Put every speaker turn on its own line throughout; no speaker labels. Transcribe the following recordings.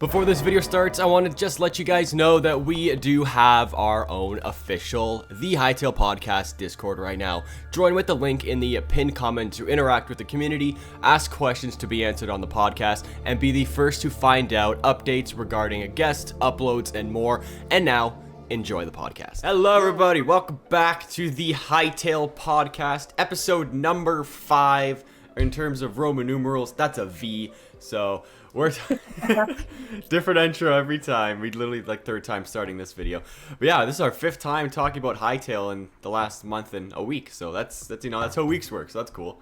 Before this video starts, I want to just let you guys know that we do have our own official The Hytale Podcast Discord right now. Join with the link in the pinned comment to interact with the community, ask questions to be answered on the podcast, and be the first to find out updates regarding a guest, uploads, and more. And now, enjoy the podcast. Hello everybody, welcome back to The Hytale Podcast, episode number 5. In terms of Roman numerals, that's a V, so we're different intro every time. We literally like third time starting this video. But yeah, this is our 5th time talking about Hytale in the last month and a week. So that's that's how weeks work. So that's cool.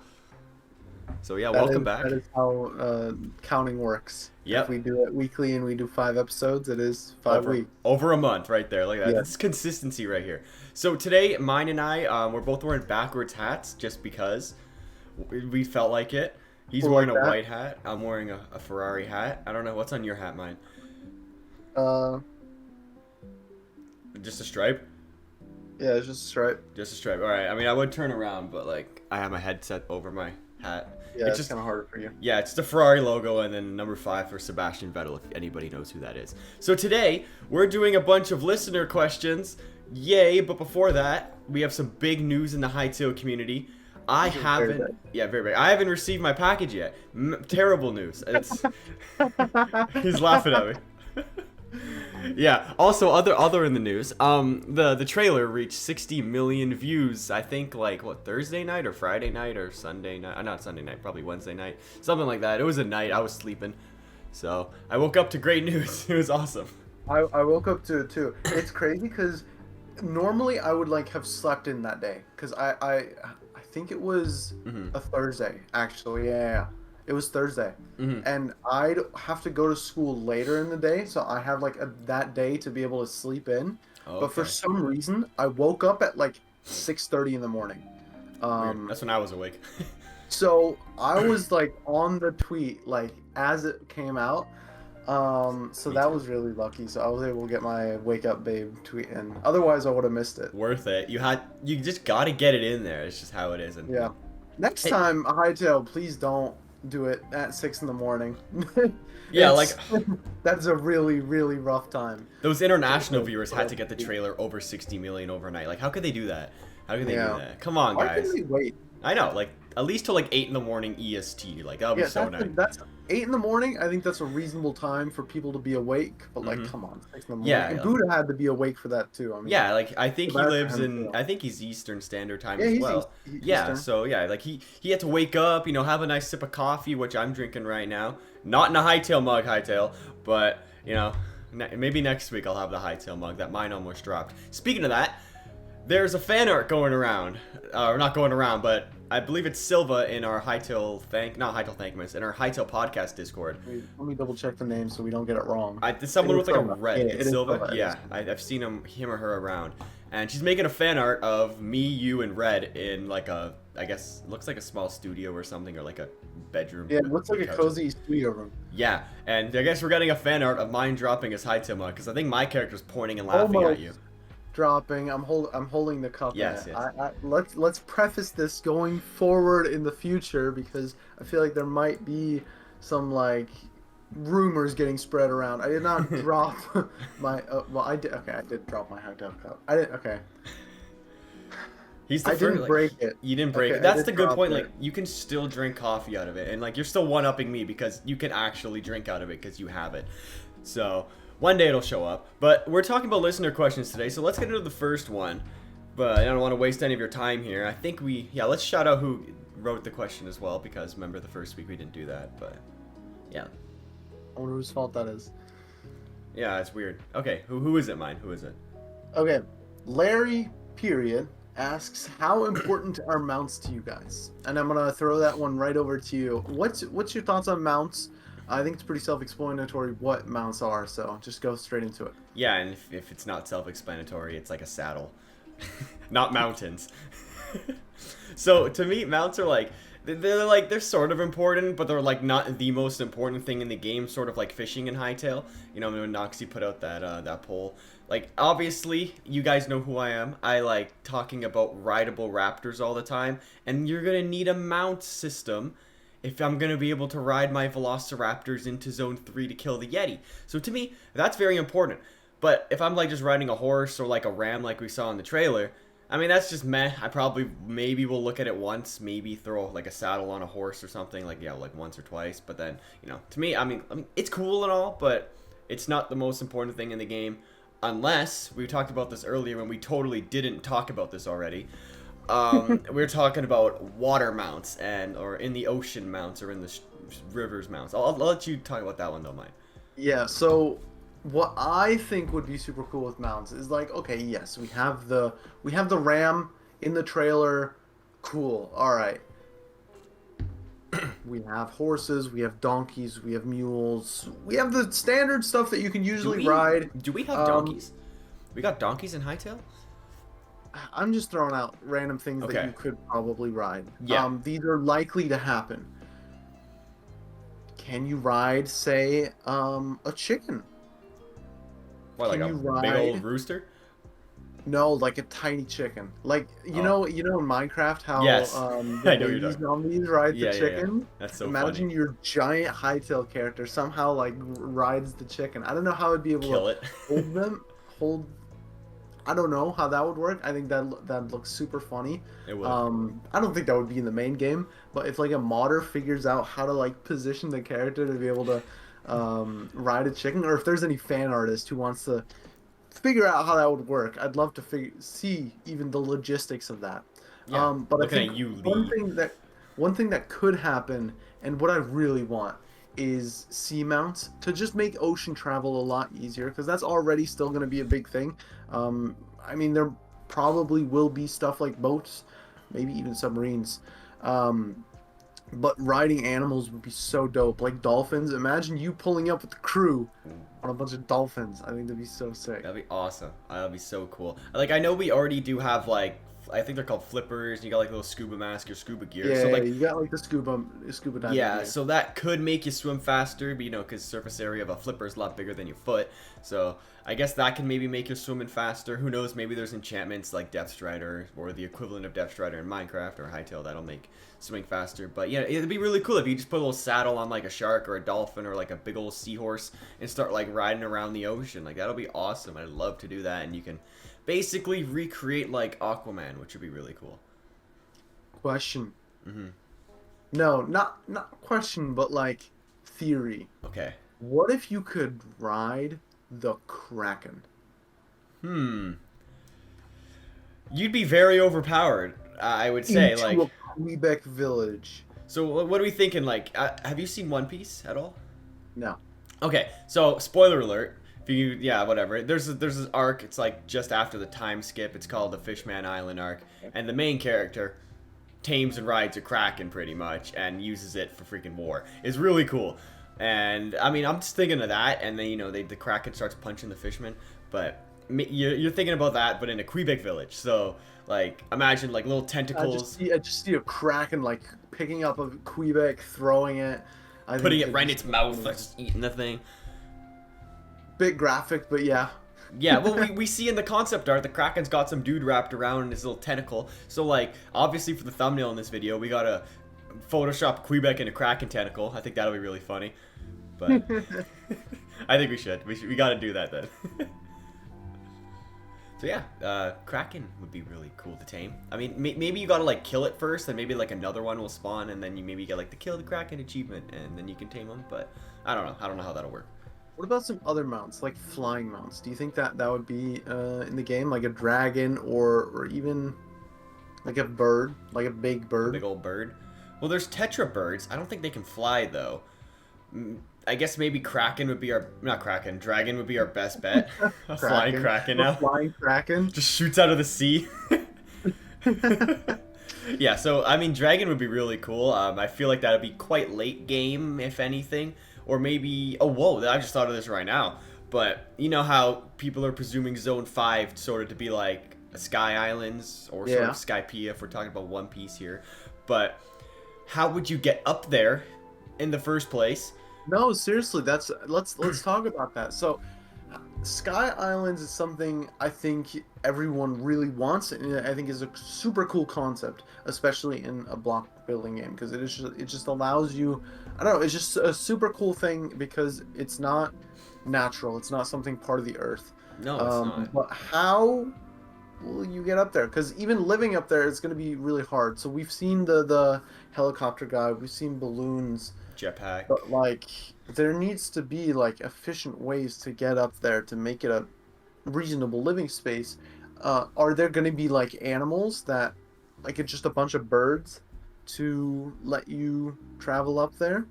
So yeah, welcome back.
That is how counting works.
Yep.
If we do it weekly and we do 5 episodes, it is 5 weeks.
Over a month right there. Like that.
Yeah.
That's consistency right here. So today, Myne and I, we're both wearing backwards hats just because we felt like it. He's wearing a white hat. I'm wearing a Ferrari hat. I don't know. What's on your hat, Myne? Just a stripe?
Yeah, it's just a stripe.
Just a stripe. All right. I mean, I would turn around, but like I have my headset over my hat.
Yeah, it's just kind of harder for you.
Yeah, it's the Ferrari logo and then number 5 for Sebastian Vettel, if anybody knows who that is. So today, we're doing a bunch of listener questions. Yay, but before that, we have some big news in the Hytale community. I haven't received my package yet. Terrible news. It's he's laughing at me. Yeah. Also, other in the news, the trailer reached 60 million views. I think like Thursday night or Friday night or Sunday night. Not Sunday night, probably Wednesday night, something like that. It was a night. I was sleeping, so I woke up to great news. It was awesome.
I woke up to it too. It's crazy because normally I would like have slept in that day because I think it was a Thursday, actually. Yeah. It was Thursday. And I'd have to go to school later in the day, so I have like that day to be able to sleep in. Okay. But for some reason, I woke up at like 6:30 in the morning.
That's when I was awake.
So I was like on the tweet like as it came out. So that was really lucky. So I was able to get my wake up babe tweet in. Otherwise I would have missed it.
Worth it. You just got to get it in there. It's just how it is. And
yeah. Next time, Hytale, please don't do it at 6 in the morning.
Yeah, like
that's a really, really rough time.
Those international viewers had to get the trailer over 60 million overnight. Like, how could they do that? How could they do that? Come on, guys.
Why can they wait?
I know, like at least till like 8 in the morning EST. Like that would be so nice.
That's 8 in the morning. I think that's a reasonable time for people to be awake. But like, come on, 6 in the morning.
Yeah,
and Buddha had to be awake for that too. I mean,
yeah, like I think he lives in. I think he's Eastern Standard Time as well. Yeah, so yeah, like he had to wake up, have a nice sip of coffee, which I'm drinking right now. Not in a Hytale mug, Hytale, but maybe next week I'll have the Hytale mug that Myne almost dropped. Speaking of that, there's a fan art going around, or not going around, but I believe it's Silva in our in our Hytale Podcast Discord.
Let me double check the name so we don't get it wrong.
Someone with like a red. It's Silva. Yeah, I've seen him or her around, and she's making a fan art of me, you, and Red in like I guess looks like a small studio or something, or like a bedroom.
Yeah, it looks like a cozy studio room.
Yeah, and I guess we're getting a fan art of mine dropping his Hytale mug because I think my character's pointing and laughing at you.
Dropping. I'm holding the cup.
Yes.
Let's preface this going forward in the future because I feel like there might be some like rumors getting spread around. I did not drop my. I did. Okay, I did drop my Hytale cup. I didn't. Okay.
I
didn't break it.
You didn't break it. That's the good point. Like you can still drink coffee out of it, and like you're still one-upping me because you can actually drink out of it because you have it. So. One day it'll show up. But we're talking about listener questions today, so let's get into the first one. But I don't want to waste any of your time here. I think let's shout out who wrote the question as well, because remember the first week we didn't do that, but yeah.
I wonder whose fault that is.
Yeah, it's weird. Okay, who is it, Myne? Who is it?
Okay, Larry period asks, how important are mounts to you guys? And I'm gonna throw that one right over to you. What's your thoughts on mounts? I think it's pretty self-explanatory what mounts are, so just go straight into it.
Yeah, and if it's not self-explanatory, it's like a saddle. Not mountains. So to me, mounts are like they're sort of important, but they're like not the most important thing in the game, sort of like fishing in Hytale. When Noxie put out that poll. Like, obviously, you guys know who I am. I like talking about rideable raptors all the time, and you're gonna need a mount system if I'm going to be able to ride my velociraptors into zone 3 to kill the Yeti. So to me, that's very important. But if I'm like just riding a horse or like a ram like we saw in the trailer, I mean, that's just meh. I probably maybe will look at it once, maybe throw like a saddle on a horse or something, like, yeah, like once or twice. But then, you know, to me, I mean it's cool and all, but it's not the most important thing in the game. Unless, we talked about this earlier when we totally didn't talk about this already. We were talking about water mounts or in the ocean mounts or in the rivers mounts. I'll let you talk about that one though, Myne.
Yeah, so what I think would be super cool with mounts is like, okay, yes, we have the ram in the trailer. Cool. All right. We have horses, we have donkeys, we have mules. We have the standard stuff that you can usually ride.
Do we have donkeys? We got donkeys in Hytale?
I'm just throwing out random things
Okay.
that you could probably ride.
Yeah.
These are likely to happen. Can you ride, say, a chicken?
What, like
Can
a
you
big old
ride-
rooster?
No, like a tiny chicken. Like you know in Minecraft how
Yes.
the
I know what you're
baby
talking
zombies ride
Yeah,
the
yeah, yeah.
chicken.
That's so
Imagine
funny.
your giant Hytale character somehow like rides the chicken. I don't know how it'd be able
Kill
to
it.
hold. I don't know how that would work. I think that looks super funny.
It would.
I don't think that would be in the main game, but if like a modder figures out how to like position the character to be able to ride a chicken, or if there's any fan artist who wants to figure out how that would work, I'd love to see even the logistics of that.
Yeah,
But I
looking
think
at you,
one thing that could happen, and what I really want, is sea mounts to just make ocean travel a lot easier, because that's already still going to be a big thing. I mean, there probably will be stuff like boats, maybe even submarines. But riding animals would be so dope, like dolphins. Imagine you pulling up with the crew on a bunch of dolphins. I think that'd be so sick.
That'd be awesome. That'd be so cool. Like, I know we already do have, like, I think they're called flippers. You got, like, little scuba mask or scuba gear.
Yeah,
So, like,
you got like the scuba diving
yeah,
gear.
so that could make you swim faster, but, you know, because surface area of a flipper is a lot bigger than your foot. So I guess that can maybe make you swimming faster. Who knows? Maybe there's enchantments like Depth Strider or the equivalent of Depth Strider in Minecraft or Hytale that'll make swimming faster. But yeah, it'd be really cool if you just put a little saddle on like a shark or a dolphin or like a big old seahorse and start like riding around the ocean. Like, that'll be awesome. I'd love to do that, and you can basically recreate like Aquaman, which would be really cool.
Question.
Mm-hmm.
No, not question, but like theory.
Okay.
What if you could ride the Kraken?
You'd be very overpowered, I would say.
Into
Like,
a Quebec village.
so what are we thinking? Like, have you seen One Piece at all?
No.
Okay, so spoiler alert. If you, yeah, whatever. There's this arc. It's like just after the time skip. It's called the Fishman Island arc, and the main character tames and rides a kraken pretty much, and uses it for freaking war. It's really cool. And I mean, I'm just thinking of that, and then, you know, the kraken starts punching the fishman. But you're thinking about that, but in a Quebec village. So like, imagine like little tentacles.
I just see a Kraken like picking up a Quebec, throwing it,
Putting it right in its mouth, like just eating the thing.
Bit graphic, but yeah.
Yeah, well, we see in the concept art, the Kraken's got some dude wrapped around in his little tentacle. So, like, obviously for the thumbnail in this video, we gotta Photoshop Quebec in a Kraken tentacle. I think that'll be really funny. But I think we should. We gotta do that then. So yeah, Kraken would be really cool to tame. I mean, maybe you gotta like kill it first, and maybe like another one will spawn, and then you maybe get like the kill the Kraken achievement, and then you can tame them. But I don't know. I don't know how that'll work.
What about some other mounts, like flying mounts? Do you think that would be in the game, like a dragon or even like a bird, like a big bird?
Big old bird. Well, there's Tetra birds. I don't think they can fly though. I guess maybe Kraken would be Dragon would be our best bet. A flying Kraken now.
A flying Kraken.
Just shoots out of the sea. Yeah, so I mean, Dragon would be really cool. I feel like that would be quite late game, if anything. Or maybe, oh whoa, I just thought of this right now. But you know how people are presuming Zone 5 sort of to be like Sky Islands or sort of Skypiea if we're talking about One Piece here. But how would you get up there in the first place?
No, seriously, let's talk about that. So, Sky Islands is something I think everyone really wants, and I think is a super cool concept, especially in a block building game because it just allows you. I don't know. It's just a super cool thing because it's not natural. It's not something part of the earth.
No, it's not.
But how will you get up there? Because even living up there is going to be really hard. So we've seen the helicopter guy. We've seen balloons.
Jetpack.
But like, there needs to be like efficient ways to get up there to make it a reasonable living space. Are there going to be like animals that, like, it's just a bunch of birds to let you travel up there?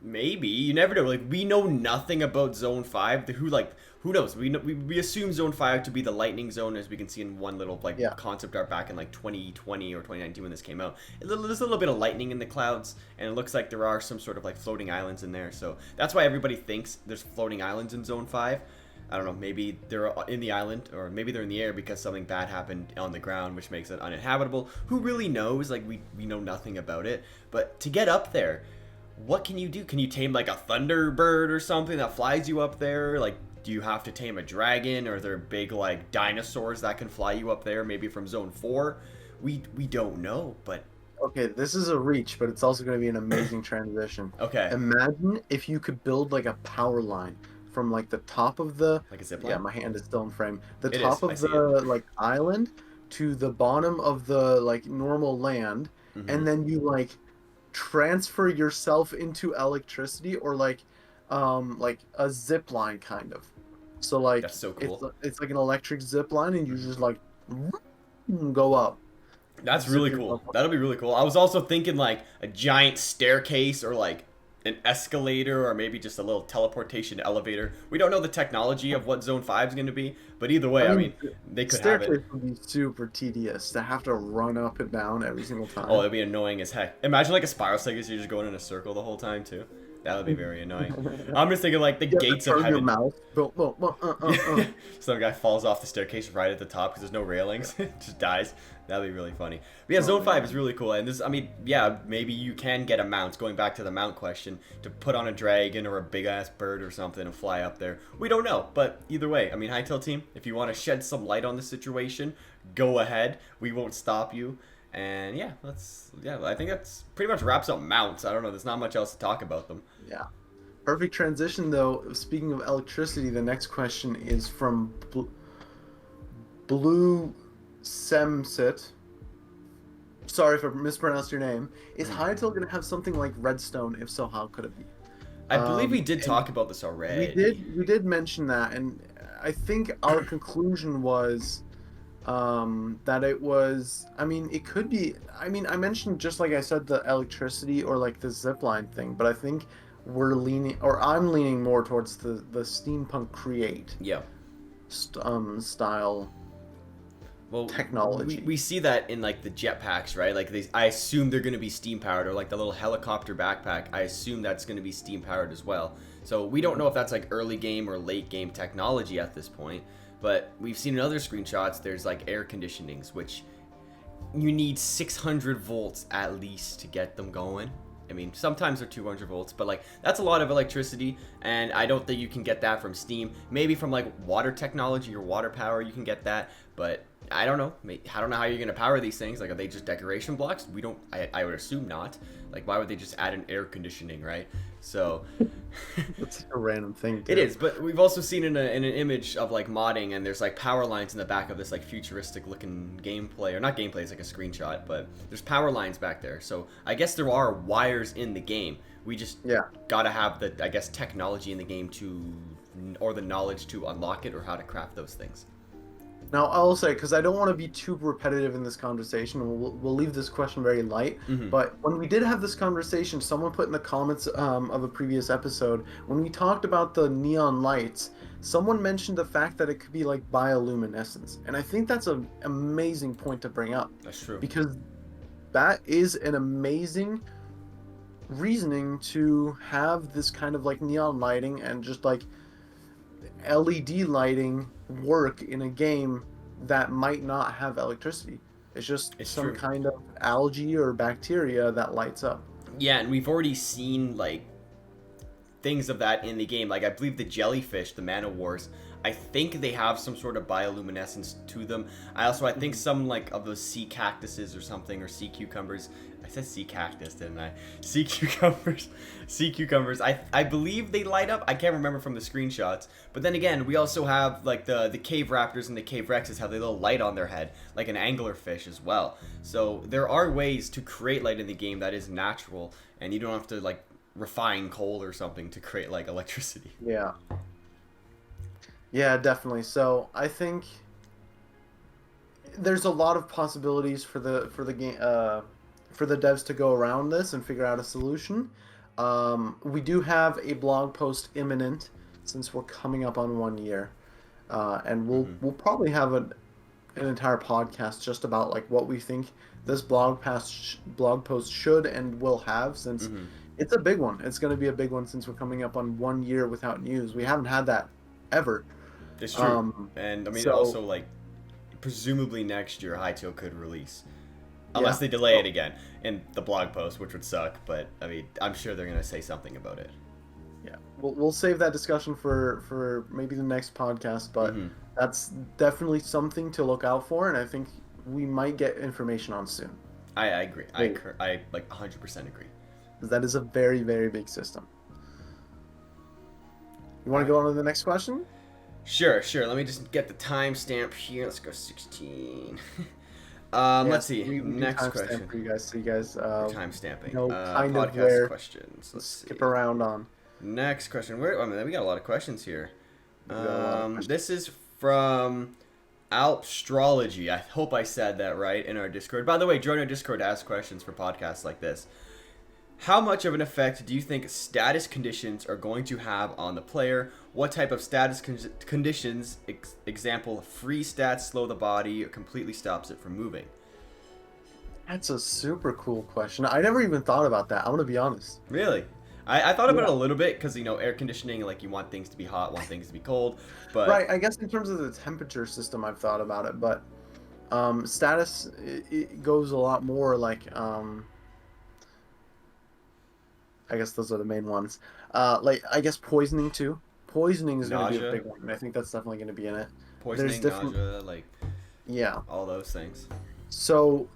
Maybe, you never know. Like, we know nothing about Zone 5. Who knows? We assume Zone 5 to be the lightning zone, as we can see in one little concept art back in like 2020 or 2019 when this came out. There's a little bit of lightning in the clouds, and it looks like there are some sort of like floating islands in there. So that's why everybody thinks there's floating islands in Zone 5. I don't know, maybe they're in the island, or maybe they're in the air because something bad happened on the ground, which makes it uninhabitable. Who really knows? Like, we know nothing about it. But to get up there, what can you do? Can you tame like a thunderbird or something that flies you up there? Like, do you have to tame a dragon, or are there big like dinosaurs that can fly you up there? Maybe from Zone 4? We don't know, but
Okay, this is a reach, but it's also going to be an amazing transition.
okay.
Imagine if you could build like a power line from like the top of the
Like a zip line?
yeah, my hand is still in frame. The
It
top
is, I
of
see
the like island to the bottom of the like normal land, and then you like transfer yourself into electricity or like a zip line kind of. So like
That's so cool.
it's like an electric zip line and you just like go up.
That's
Zip
really
yourself
cool.
up.
That'll be really cool. I was also thinking like a giant staircase, or like an escalator, or maybe just a little teleportation elevator. We don't know the technology of what Zone 5 is going to be, but either way, I mean, they could have
Staircase
it.
would be super tedious to have to run up and down every single
Oh,
time.
it'd be annoying as heck. Imagine like a spiral staircase, you're just going in a circle the whole time too. That would be very annoying. I'm just thinking like the
You have to
gates of
turn your
heaven.
mouth.
Some guy falls off the staircase right at the top because there's no railings, just dies. That'd be really funny. But yeah, Zone 5 is really cool, and this, I mean, yeah, maybe you can get a mount. Going back to the mount question, to put on a dragon or a big ass bird or something and fly up there. We don't know, but either way, I mean, Hytale team, if you want to shed some light on the situation, go ahead. We won't stop you. And yeah, I think that's pretty much wraps up mounts. I don't know, there's not much else to talk about them.
Yeah. Perfect transition, though. Speaking of electricity, the next question is from Blue Semsit. Sorry if I mispronounced your name. Is Hytale going to have something like Redstone? If so, how could it be?
I believe we did talk about this already.
We did mention that, and I think our conclusion was that it was. I mean, it could be. I mean, I mentioned, just like I said, the electricity or like the zipline thing, but I think I'm leaning more towards the steampunk create
Yeah.
style technology.
We see that in like the jetpacks, right? Like I assume they're going to be steam powered, or like the little helicopter backpack. I assume that's going to be steam powered as well. So we don't know if that's like early game or late game technology at this point. But we've seen in other screenshots, there's like air conditionings, which you need 600 volts at least to get them going. I mean, sometimes they're 200 volts, but like that's a lot of electricity, and I don't think you can get that from steam. Maybe from like water technology or water power, you can get that, but I don't know. I don't know how you're gonna power these things. Like, are they just decoration blocks? We don't. I would assume not. Like, why would they just add an air conditioning, right? So
That's a random thing.
it is. But we've also seen in an image of like modding, and there's like power lines in the back of this like futuristic looking gameplay, or not gameplay. It's like a screenshot, but there's power lines back there. So I guess there are wires in the game. We just gotta have the, I guess, technology in the game or the knowledge to unlock it, or how to craft those things.
Now, I'll say, because I don't want to be too repetitive in this conversation, we'll leave this question very light, but when we did have this conversation, someone put in the comments of a previous episode, when we talked about the neon lights, someone mentioned the fact that it could be like bioluminescence, and I think that's an amazing point to bring up.
That's true.
Because that is an amazing reasoning to have this kind of like neon lighting and just like LED lighting work in a game that might not have electricity. It's just some kind of algae or bacteria that lights up.
Yeah, and we've already seen like things of that in the game. Like I believe the jellyfish, the mana wars, I think they have some sort of bioluminescence to them. I think some like of those sea cactuses or something, or sea cucumbers. I said sea cactus, didn't I? Sea cucumbers. Sea cucumbers. I believe they light up. I can't remember from the screenshots. But then again, we also have like the cave raptors and the cave rexes have their little light on their head, like an anglerfish as well. So there are ways to create light in the game that is natural, and you don't have to like refine coal or something to create like electricity.
Yeah. Yeah, definitely. So I think there's a lot of possibilities for the game for the devs to go around this and figure out a solution. We do have a blog post imminent since we're coming up on 1 year, and we'll probably have an entire podcast just about like what we think this blog post should and will have, since it's a big one. It's going to be a big one since we're coming up on 1 year without news. We haven't had that ever.
It's true. And I mean, also like presumably next year Hytale could release. Unless they delay it again in the blog post, which would suck. But I mean, I'm sure they're gonna say something about it.
Yeah, we'll save that discussion for maybe the next podcast. But that's definitely something to look out for, and I think we might get information on soon.
I agree. I like 100% agree.
Because that is a very, very big system. You want to go on to the next question?
Sure. Let me just get the timestamp here. Let's go 16. Let's see. Next question
for you guys. So you guys
time stamping.
Kind
podcast
of where
questions. Let's
skip
see.
around on.
Next question. We got a lot of questions here. This is from Alpstrology. I hope I said that right in our Discord. By the way, join our Discord to ask questions for podcasts like this. How much of an effect do you think status conditions are going to have on the player? What type of status conditions, example, free stats slow the body or completely stops it from moving?
That's a super cool question. I never even thought about that. I'm going to be honest.
Really? I thought about it a little bit because, air conditioning, like you want things to be hot, want things to be cold. But
right, I guess in terms of the temperature system, I've thought about it. But status, it goes a lot more like... I guess those are the main ones. Like, I guess poisoning too. Poisoning is going to be a big one, and I think that's definitely going to be in it.
Poisoning, nausea, like... Yeah. All those things.
So,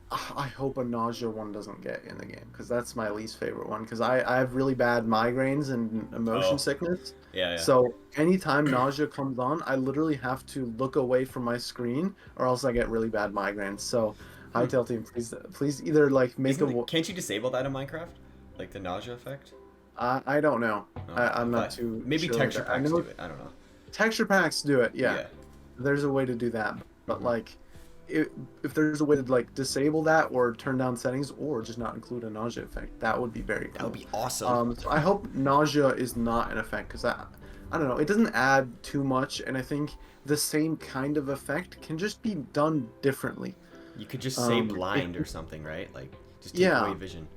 I hope a nausea one doesn't get in the game, because that's my least favorite one, because I have really bad migraines and motion sickness.
Yeah.
So, anytime nausea comes on, I literally have to look away from my screen, or else I get really bad migraines. So, Hytale team, please either, like,
Can't you disable that in Minecraft? Like the nausea effect?
I don't know.
No,
I'm not too
maybe
sure
texture packs do it. I don't know.
Texture packs do it, yeah. There's a way to do that. But like if there's a way to like disable that or turn down settings or just not include a nausea effect, that would be very cool.
That would be awesome.
So I hope nausea is not an effect, because I don't know, it doesn't add too much, and I think the same kind of effect can just be done differently.
You could just say blind or something, right? Like just take away vision.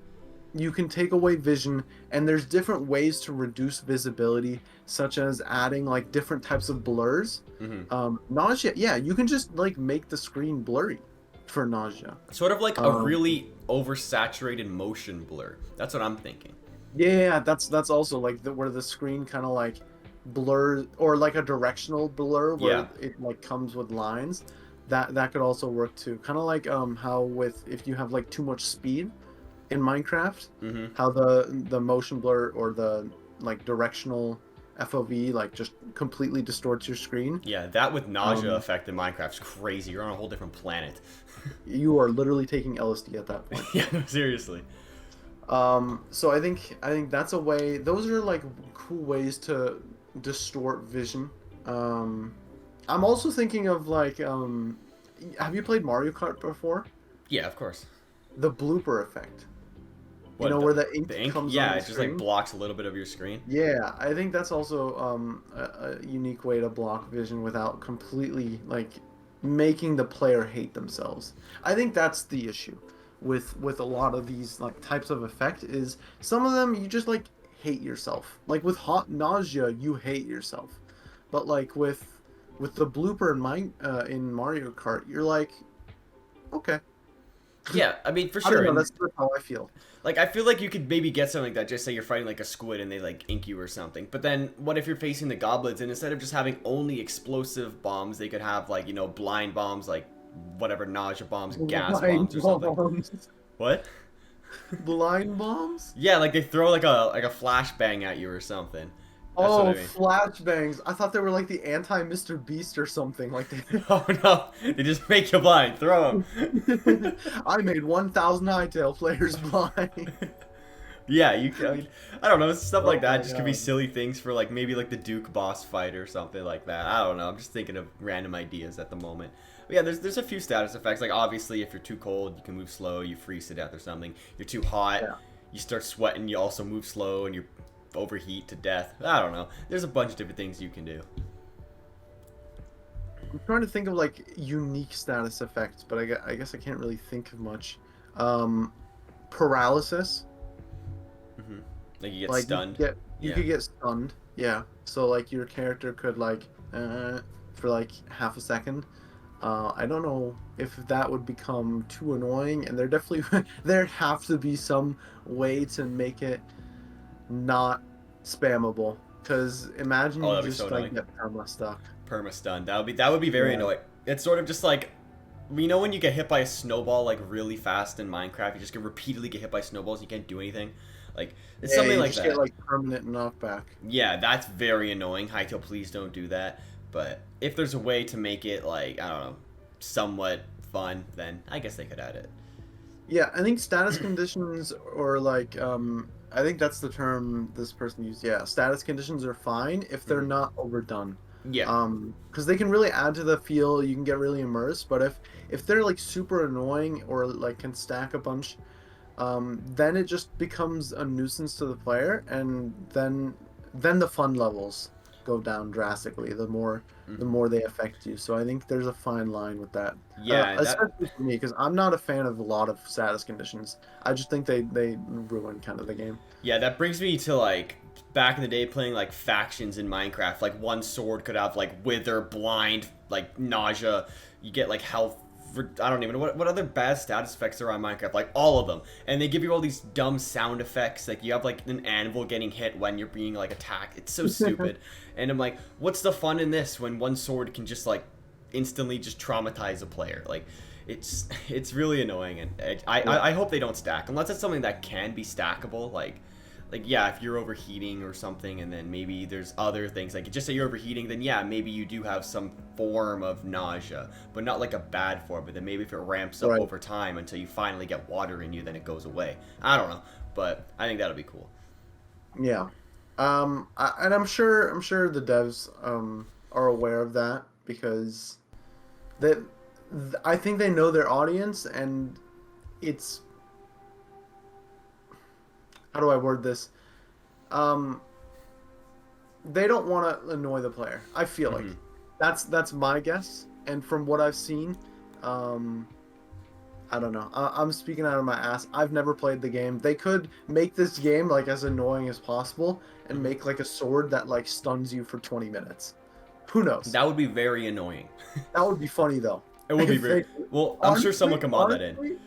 You can take away vision, and there's different ways to reduce visibility, such as adding like different types of blurs. Nausea, you can just like make the screen blurry for nausea.
Sort of like a really oversaturated motion blur. That's what I'm thinking.
Yeah, that's also like where the screen kind of like blurs, or like a directional blur where it like comes with lines. That could also work too. Kind of like how if you have like too much speed in Minecraft, how the motion blur or the like directional FOV like just completely distorts your screen.
Yeah, that with nausea effect in Minecraft's crazy. You're on a whole different planet.
You are literally taking LSD at that point.
Yeah, seriously.
So I think that's a way. Those are like cool ways to distort vision. I'm also thinking of like have you played Mario Kart before?
Yeah, of course.
The blooper effect.
What,
where the ink comes on the
it just like blocks a little bit of your screen.
Yeah, I think that's also a unique way to block vision without completely like making the player hate themselves. I think that's the issue with a lot of these like types of effect, is some of them you just like hate yourself. Like with hot nausea, you hate yourself, but like with the blooper in Mario Kart, you're like, okay.
Yeah, I mean, for
I don't
sure.
know.
And
That's just how I feel.
like, I feel like you could maybe get something like that. Just say you're fighting like a squid and they like ink you or something. But then, what if you're facing the goblins and instead of just having only explosive bombs, they could have like blind bombs, like whatever nausea bombs, gas
Blind
bombs or something.
bombs.
What?
Blind bombs?
Yeah, like they throw like a flashbang at you or something. That's what
Oh,
I mean.
flashbangs. I thought they were like the anti-Mr. Beast or something. Like they...
Oh no, they just make you blind. Throw
I made 1,000 Hytale players blind.
them. Yeah, you can. I don't know, stuff
Oh
like that
my
just could be
god.
silly things for like maybe like the Duke boss fight or something like that. I don't know. I'm just thinking of random ideas at the moment. But yeah, there's a few status effects. Like obviously, if you're too cold, you can move slow. You freeze to death or something. You're too hot,
Yeah.
you start sweating. You also move slow and you overheat to death. I don't know. There's a bunch of different things you can do.
I'm trying to think of like unique status effects, but I guess I can't really think of much. Paralysis.
Like you get
Like
stunned.
you
Yeah.
could get stunned. Yeah. So like your character could like for like half a second. I don't know if that would become too annoying, and there definitely there'd have to be some way to make it not spammable. Because imagine
Oh,
you
that'd be
just
so
like
annoying.
get perma stuck.
Perma stun. That would be very
Yeah.
annoying. It's sort of just like when you get hit by a snowball like really fast in Minecraft, you just repeatedly get hit by snowballs. You can't do anything. Like it's
Yeah,
something
you
like
just
that.
get like permanent knockback.
Yeah, that's very annoying. Hytale, please don't do that. But if there's a way to make it like I don't know, somewhat fun, then I guess they could add it.
Yeah, I think status conditions or like I think that's the term this person used. Yeah, status conditions are fine if they're
Mhm.
not overdone.
Yeah.
Because they can really add to the feel, you can get really immersed, but if they're like super annoying or like can stack a bunch, then it just becomes a nuisance to the player, and then the fun levels go down drastically the
Mhm.
more they affect you. So I think there's a fine line with that,
Yeah, that
especially for me because I'm not a fan of a lot of status conditions. I just think they ruin kind of the game.
Yeah, that brings me to like back in the day playing like factions in Minecraft. Like one sword could have like wither, blind, like nausea. You get like health. I don't even know what other bad status effects are on Minecraft. Like all of them, and they give you all these dumb sound effects. Like you have like an anvil getting hit when you're being like attacked. It's so stupid. And I'm like, what's the fun in this when one sword can just like instantly just traumatize a player? Like it's really annoying, and I hope they don't stack unless it's something that can be stackable. Like yeah, if you're overheating or something, and then maybe there's other things like just say you're overheating, then yeah, maybe you do have some form of nausea, but not like a bad form. But then maybe if it ramps up
Right.
over time until you finally get water in you, then it goes away. I don't know, but I think that'll be cool.
Yeah. And I'm sure the devs are aware of that because that I think they know their audience, and it's how do I word this? Um, they don't want to annoy the player. I feel like
Hmm.
that's my guess, and from what I've seen, um, I don't know. I'm speaking out of my ass. I've never played the game. They could make this game like as annoying as possible and
Hmm.
make like a sword that like stuns you for 20 minutes. Who knows?
That would be very annoying.
That would be funny though.
It would be
If
very
they,
well. I'm sure someone can mod that in.
honestly,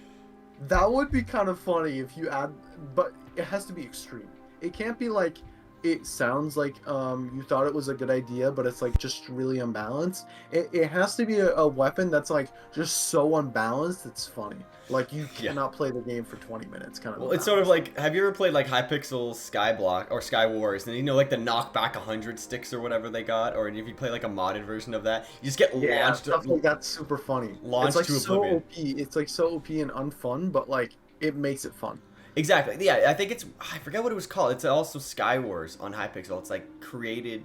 that would be kind of funny if you add, but it has to be extreme. It can't be like it sounds like you thought it was a good idea, but it's like just really unbalanced. It has to be a weapon that's like just so unbalanced it's funny. Like you
Yeah.
cannot play the game for 20 minutes kind of
Well, it's sort of
unbalanced.
like, have you ever played like Hypixel Skyblock or Sky Wars? And like the knockback 100 sticks or whatever they got, or if you play like a modded version of that, you just get
Yeah,
launched.
stuff like that's super funny.
Launched
It's like
to
so
oblivion.
OP. It's like so OP and unfun, but like it makes it fun.
Exactly. Yeah, I think I forget what it was called. It's also Sky Wars on Hypixel. It's like created.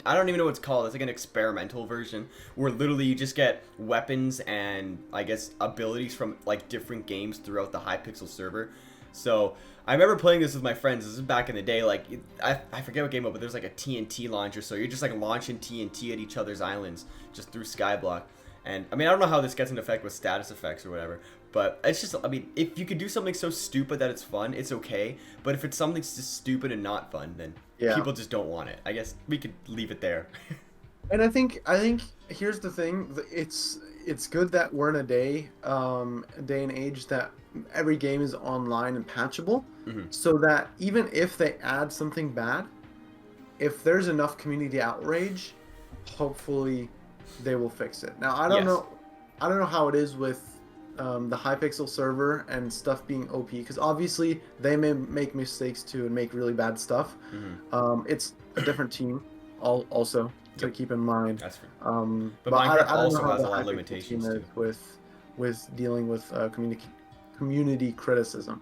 I don't even know what it's called. It's like an experimental version where literally you just get weapons and I guess abilities from like different games throughout the Hypixel server. So I remember playing this with my friends. This is back in the day. Like I forget what game it was, but there's like a TNT launcher. So you're just like launching TNT at each other's islands just through Skyblock. And I mean, I don't know how this gets into effect with status effects or whatever, but it's just, I mean, if you could do something so stupid that it's fun, it's okay. But if it's something just stupid and not fun, then
Yeah.
people just don't want it. I guess we could leave it there.
And I think here's the thing. it's good that we're in a day and age that every game is online and patchable, so that even if they add something bad, if there's enough community outrage, hopefully they will fix it. Now I don't know how it is with the Hypixel server and stuff being OP, because obviously they may make mistakes too and make really bad stuff. It's a different team, also to keep in mind.
That's fair.
But
Minecraft
I don't
also
know how
has a
the
lot of
Hypixel
limitations
team
too.
is with dealing with community criticism.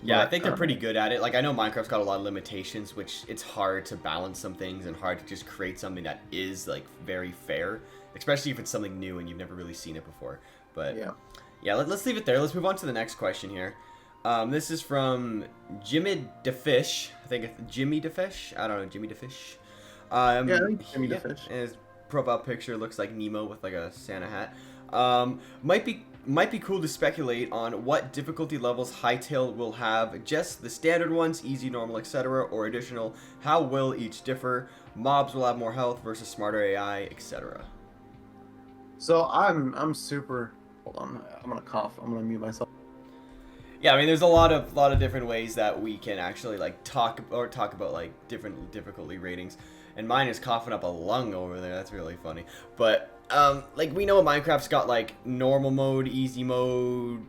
Yeah, I
But,
think they're pretty good at it. Like, I know Minecraft's got a lot of limitations, which it's hard to balance some things and hard to just create something that is, like, very fair, especially if it's something new and you've never really seen it before. But, yeah, let's leave it there. Let's move on to the next question here. This is from Jimmy DeFish. I think it's Jimmy DeFish. I don't know, Jimmy DeFish.
I think Jimmy DeFish.
And his profile picture looks like Nemo with, like, a Santa hat. Might be cool to speculate on what difficulty levels Hytale will have. Just the standard ones, easy, normal, etc., or additional. How will each differ? Mobs will have more health versus smarter AI, etc.
So I'm super. Hold on, I'm gonna cough. I'm gonna mute myself.
Yeah, I mean, there's a lot of different ways that we can actually like talk about like different difficulty ratings. And mine is coughing up a lung over there. That's really funny. But like we know Minecraft's got like normal mode, easy mode,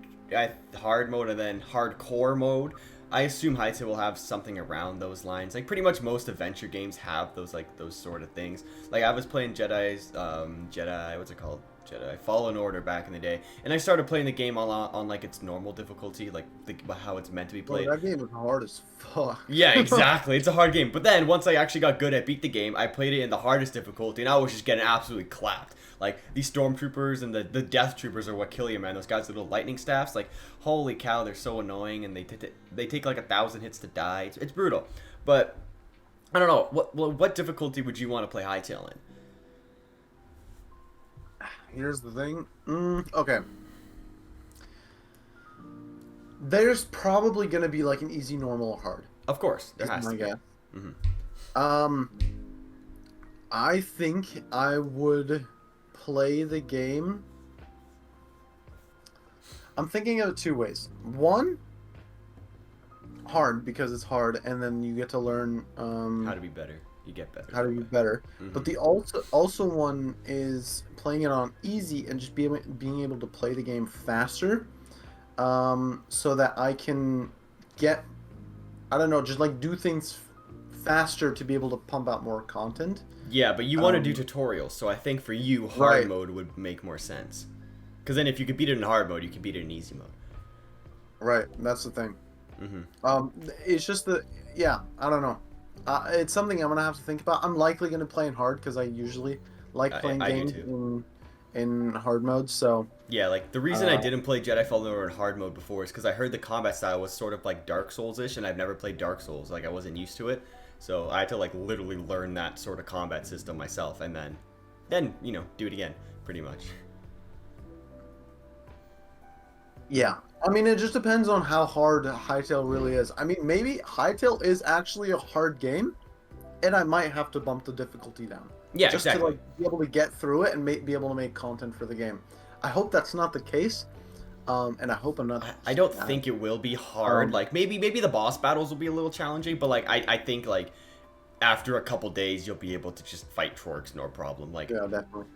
hard mode, and then hardcore mode. I assume Hytale will have something around those lines. Like pretty much most adventure games have those sort of things. Like I was playing Jedi, what's it called? Jedi Fallen Order back in the day, and I started playing the game on like its normal difficulty, like how it's meant to be played.
Bro, that game is hard as fuck.
Yeah, exactly. It's a hard game. But then once I actually got good at beat the game, I played it in the hardest difficulty, and I was just getting absolutely clapped. Like these stormtroopers and the death troopers are what kill you, man. Those guys with little lightning staffs, like holy cow, they're so annoying, and they take like 1,000 hits to die. It's brutal. But I don't know what difficulty would you want to play Hytale in?
Here's the thing. Okay. There's probably gonna be like an easy, normal, or hard.
Of course, there
That's
has
my
to be.
guess. I think I would play the game. I'm thinking of it two ways. One, hard because it's hard, and then you get to learn
How to be better. You get better.
how to be better. But the also one is playing it on easy and just being able to play the game faster, so that I can get, I don't know, just like do things faster to be able to pump out more content.
Yeah, but you want to do tutorials, so I think for you, hard mode would make more sense. Because then if you could beat it in hard mode, you could beat it in easy mode.
Right, that's the thing. It's just yeah, I don't know. It's something I'm gonna have to think about. I'm likely gonna play in hard because I usually like playing games in hard mode. So
yeah, like the reason I didn't play Jedi Fallen Order in hard mode before is because I heard the combat style was sort of like Dark Souls-ish, and I've never played Dark Souls. Like I wasn't used to it, so I had to like literally learn that sort of combat system myself, and then you know do it again, pretty much.
yeah, I mean it just depends on how hard Hytale really is. I mean maybe Hytale is actually a hard game, and I might have to bump the difficulty down.
Yeah,
just
exactly.
to like be able to get through it and be able to make content for the game. I hope that's not the case, and I hope I'm not.
I don't think it will be hard. Like maybe the boss battles will be a little challenging, but like I think like after a couple days you'll be able to just fight Trorks no problem. Like
yeah, definitely.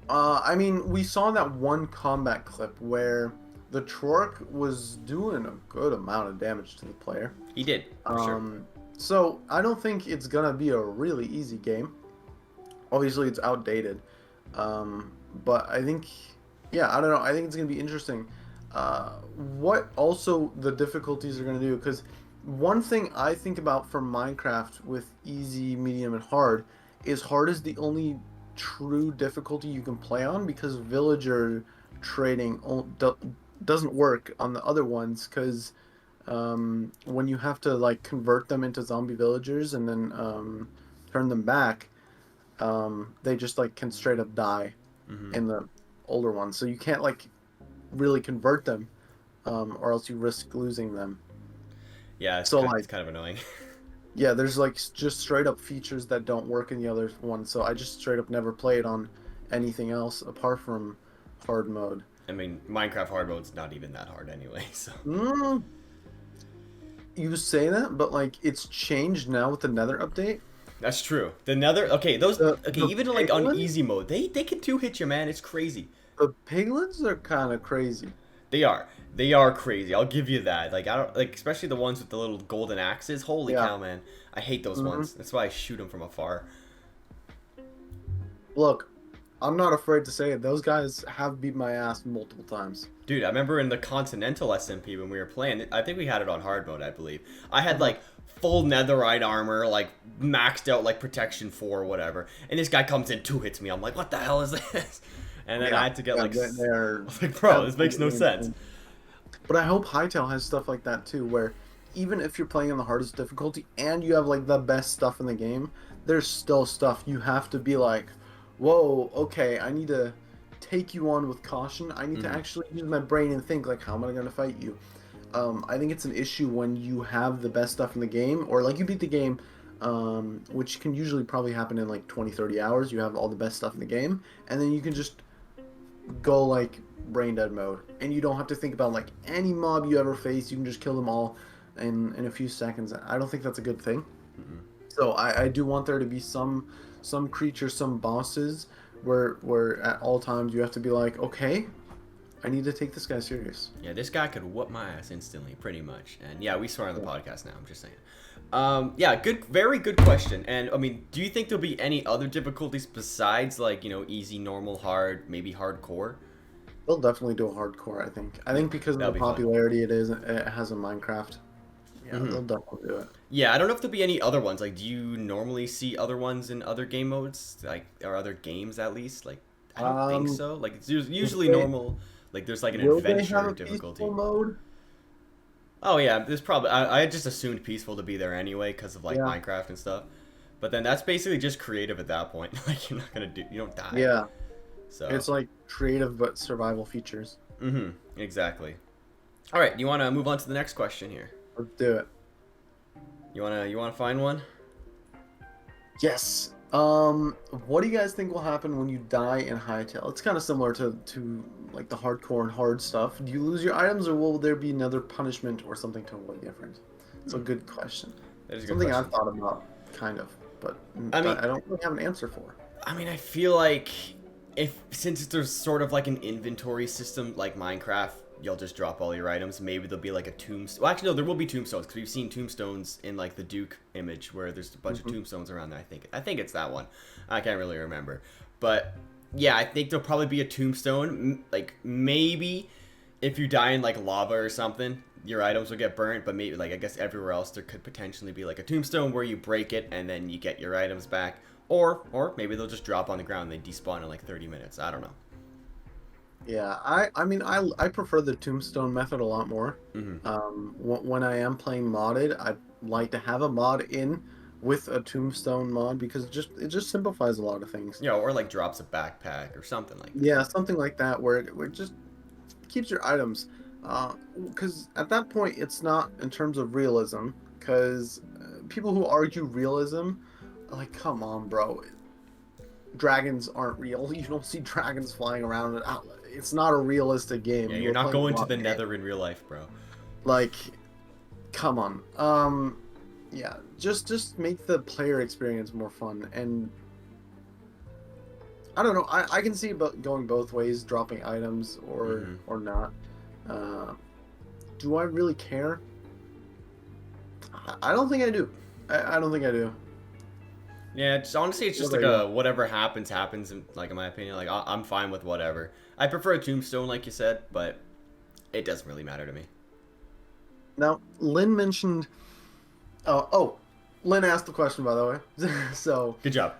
I mean, we saw that one combat clip where the Trork was doing a good amount of damage to the player.
He did, for sure.
So I don't think it's gonna be a really easy game. Obviously, it's outdated, but I think, yeah, I don't know. I think it's gonna be interesting. What also the difficulties are gonna do? Because one thing I think about for Minecraft with easy, medium, and hard is the only true difficulty you can play on, because villager trading doesn't work on the other ones, because when you have to like convert them into zombie villagers and then turn them back, they just like can straight up die in the older ones, so you can't like really convert them, or else you risk losing them.
Yeah, it's kind of annoying.
Yeah, there's like just straight up features that don't work in the other ones, so I just straight up never played on anything else apart from hard mode.
I mean, Minecraft hard mode's not even that hard anyway, so.
Mm, you say that, but like it's changed now with the Nether update.
That's true. The Nether, okay, those, okay,
The
even like on
piglins,
easy mode, they can two hit you, man. It's crazy.
the piglins are kind of crazy.
They are. They are crazy. I'll give you that. Like I don't like, especially the ones with the little golden axes. Holy
Yeah.
cow, man! I hate those ones. That's why I shoot them from afar.
Look, I'm not afraid to say it. Those guys have beat my ass multiple times.
Dude, I remember in the Continental SMP when we were playing. I think we had it on hard mode, I believe. I had like full netherite armor, like maxed out like protection 4 or whatever, and this guy comes in, two hits me. I'm like, what the hell is this? And then I had to get like,
they're
like, bro, this makes no sense.
But I hope Hytale has stuff like that too, where even if you're playing on the hardest difficulty and you have like the best stuff in the game, there's still stuff you have to be like, whoa, okay, I need to take you on with caution. I need to actually use my brain and think, like, how am I going to fight you? I think it's an issue when you have the best stuff in the game, or like you beat the game, which can usually probably happen in like 20-30 hours. You have all the best stuff in the game, and then you can just go like brain dead mode, and you don't have to think about like any mob you ever face. You can just kill them all in a few seconds. I don't think that's a good thing. So I do want there to be some creatures, some bosses where at all times you have to be like, okay, I need to take this guy serious.
Yeah, this guy could whoop my ass instantly, pretty much. And yeah, we swear on the podcast now. I'm just saying. Yeah, good, very good question. And I mean, do you think there'll be any other difficulties besides like, you know, easy, normal, hard, maybe hardcore?
They'll definitely do a hardcore. I think because of the popularity it has in Minecraft. Yeah, they'll definitely do it.
Yeah, I don't know if there'll be any other ones. Like, do you normally see other ones in other game modes, like, or other games at least? Like, I don't think so. Like, it's usually normal. Like, there's like an adventure difficulty.
Mode?
Oh yeah, there's probably. I just assumed peaceful to be there anyway because of like Minecraft and stuff. But then that's basically just creative at that point. Like, you're not gonna do. You don't die.
Yeah.
So
it's like creative but survival features.
Exactly. All right. You want to move on to the next question here?
Let's do it.
You wanna find one?
Yes. What do you guys think will happen when you die in Hytale? It's kind of similar to like the hardcore and hard stuff. Do you lose your items, or will there be another punishment or something totally different? It's a good question.
That is a good
something
question.
I've thought about, kind of, but I don't really have an answer for.
I mean, I feel like since there's sort of like an inventory system like Minecraft, you'll just drop all your items. Maybe there'll be like a tombstone. Well, actually, no, there will be tombstones because we've seen tombstones in like the Duke image where there's a bunch of tombstones around there. I think it's that one. I can't really remember, but yeah, I think there'll probably be a tombstone. Like maybe if you die in like lava or something, your items will get burnt. But maybe like I guess everywhere else there could potentially be like a tombstone where you break it and then you get your items back. Or maybe they'll just drop on the ground and they despawn in like 30 minutes. I don't know.
Yeah, I mean, I prefer the tombstone method a lot more. When I am playing modded, I like to have a mod in with a tombstone mod because it just simplifies a lot of things.
Yeah, or like drops a backpack or something like that.
Yeah, something like that where it just keeps your items. Because at that point, it's not in terms of realism. Because people who argue realism, are like, come on, bro. Dragons aren't real. You don't see dragons flying around. It's not a realistic game.
Yeah, you're not going to the Nether in real life, bro.
Like, come on. Yeah, just make the player experience more fun. And I don't know. I can see about going both ways, dropping items or not. Do I really care? I don't think I do. I don't think I do.
Yeah, honestly, it's just like a whatever happens, like in my opinion. Like I'm fine with whatever. I prefer a tombstone, like you said, but it doesn't really matter to me.
Now, Lynn mentioned. Lynn asked the question, by the way. So
good job.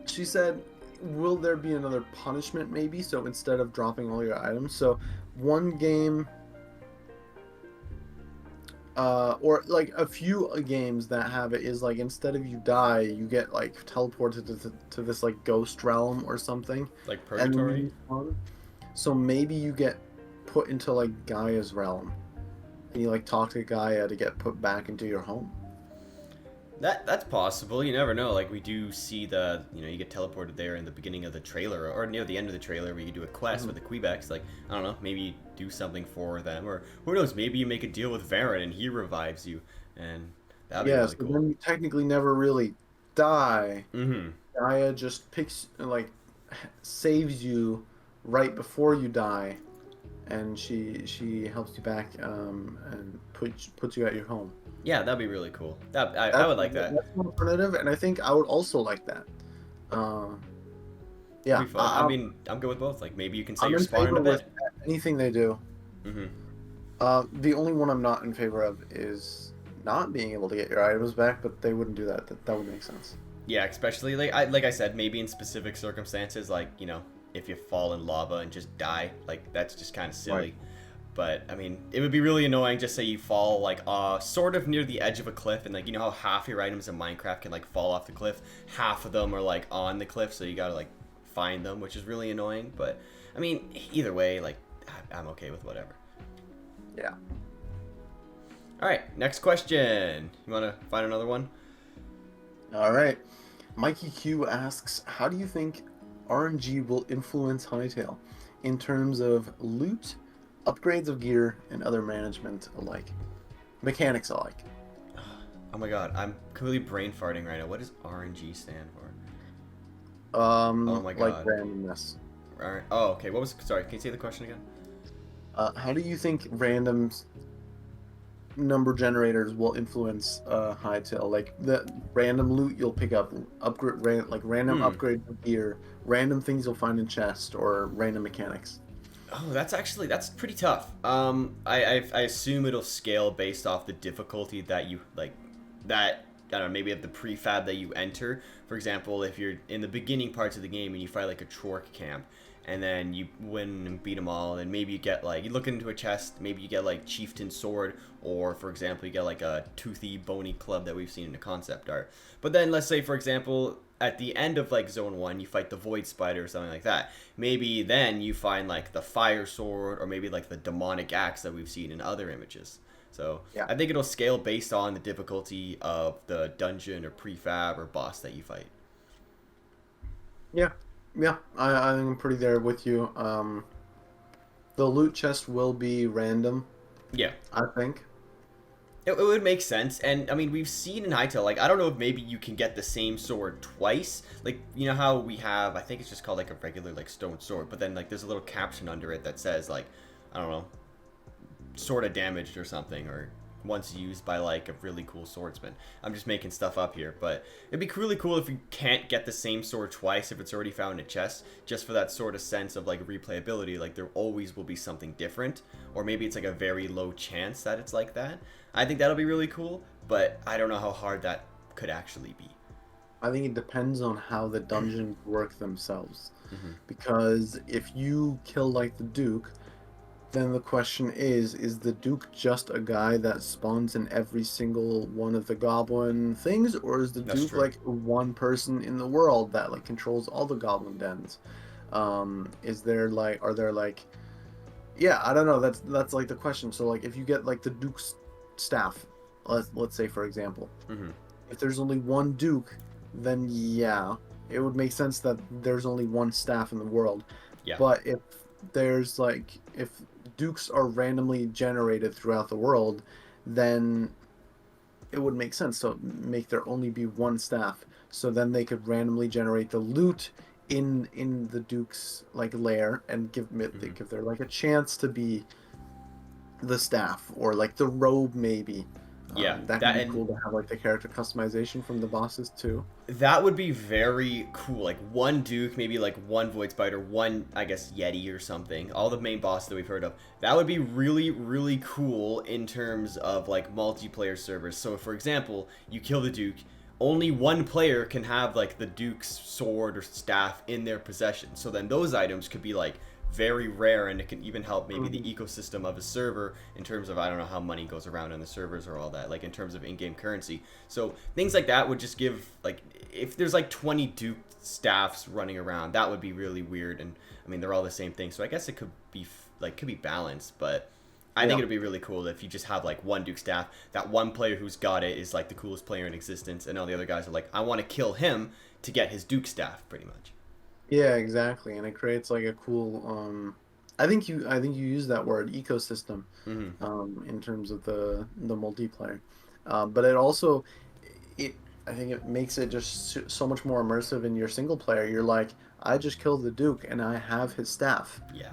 She said, "Will there be another punishment, maybe? So instead of dropping all your items, so one game." Or like a few games that have it is like instead of you die, you get like teleported to this like ghost realm or something.
Like purgatory.
So maybe you get put into like Gaia's realm, and you like talk to Gaia to get put back into your home.
That's possible. You never know. Like we do see you get teleported there in the beginning of the trailer or near the end of the trailer where you do a quest with the Quebecs. Like I don't know, maybe you do something for them, or who knows? Maybe you make a deal with Varen and he revives you, and that'd be
Yeah,
really
so
cool.
then you technically never really die.
Mm-hmm.
Gaia just picks, like, saves you right before you die, and she helps you back, and puts you at your home.
Yeah, that'd be really cool. I
That's
would like that.
that's an alternative, and I think I would also like that. Uh,
That'd
yeah,
be fun. I mean, I'm good with both. Like maybe you can say
I'm
you're
in
spawning
favor
a
with
bed.
anything they do.
Mm-hmm.
The only one I'm not in favor of is not being able to get your items back, but they wouldn't do that. That would make sense.
Yeah, especially like I said, maybe in specific circumstances, like if you fall in lava and just die, like that's just kind of
Right.
silly. But I mean, it would be really annoying. Just say you fall like sort of near the edge of a cliff, and like how half your items in Minecraft can like fall off the cliff, half of them are like on the cliff, so you gotta like find them, which is really annoying. But I mean, either way, like I'm okay with whatever.
Yeah.
All right, next question. You wanna find another one?
All right. Mikey Q asks, how do you think RNG will influence Hytale in terms of loot, upgrades of gear, and other management alike? Mechanics alike.
Oh my god, I'm completely brain farting right now. What does RNG stand for? Oh my
Like
god.
randomness.
All right. Oh, okay. What was? Sorry. Can you say the question again?
How do you think random number generators will influence Hytale? Like the random loot you'll pick up, like random
Hmm.
upgrade of gear, random things you'll find in chest, or random mechanics.
Oh, that's pretty tough. I assume it'll scale based off the difficulty that you like. That I don't know. Maybe of the prefab that you enter. For example, if you're in the beginning parts of the game and you fight like a Chork camp, and then you win and beat them all, and maybe you get like you look into a chest, maybe you get like Chieftain Sword, or for example, you get like a toothy, bony club that we've seen in the concept art. But then let's say, for example, at the end of like Zone 1, you fight the Void Spider or something like that. Maybe then you find like the Fire Sword or maybe like the Demonic Axe that we've seen in other images. So
Yeah.
I think it'll scale based on the difficulty of the dungeon or prefab or boss that you fight.
Yeah, yeah, I think I'm pretty there with you. The loot chest will be random,
Yeah.
I think.
It would make sense, and I mean we've seen in Hytale, like I don't know if maybe you can get the same sword twice, like you know how we have, I think it's just called like a regular like stone sword, but then like there's a little caption under it that says like I don't know, sort of damaged or something, or once used by like a really cool swordsman. I'm just making stuff up here, but it'd be really cool if you can't get the same sword twice if it's already found in a chest, just for that sort of sense of like replayability. Like there always will be something different, or maybe it's like a very low chance that it's like that. I think that'll be really cool, but I don't know how hard that could actually be.
I think it depends on how the dungeons work themselves.
Hmm.
Because if you kill like the Duke, then the question is the Duke just a guy that spawns in every single one of the goblin things, or is the
That's
Duke
true.
like one person in the world that like controls all the goblin dens? Is there like are there like yeah, I don't know. That's like the question. So like if you get like the Duke's staff, let's say for example,
Hmm.
if there's only one Duke, then yeah, it would make sense that there's only one staff in the world.
Yeah.
But if Dukes are randomly generated throughout the world, then it would make sense to make there only be one staff. So then they could randomly generate the loot in the Duke's like lair and
Hmm.
give there like a chance to be the staff or like the robe maybe.
Yeah.
That could
That
be
and
cool to have like the character customization from the bosses too.
that would be very cool. Like one Duke, maybe like one Void Spider, one, I guess, Yeti or something. All the main bosses that we've heard of. That would be really, really cool in terms of like multiplayer servers. So, for example, you kill the Duke, only one player can have like the Duke's sword or staff in their possession. So then those items could be like very rare, and it can even help maybe the
Mhm.
ecosystem of a server in terms of I don't know how money goes around in the servers or all that, like in terms of in-game currency. So things like that would just give like if there's like 20 Duke staffs running around, that would be really weird. And I mean they're all the same thing, so I guess it could be like could be balanced, but I think it'd be really cool if you just have like one Duke staff. That one player who's got it is like the coolest player in existence, and all the other guys are like, I want to kill him to get his Duke staff, pretty much.
Yeah, exactly, and it creates like a cool. I think you use that word ecosystem,
Mm-hmm.
in terms of the multiplayer, but it also it I think it makes it just so much more immersive in your single player. You're like, I just killed the Duke and I have his staff.
Yeah.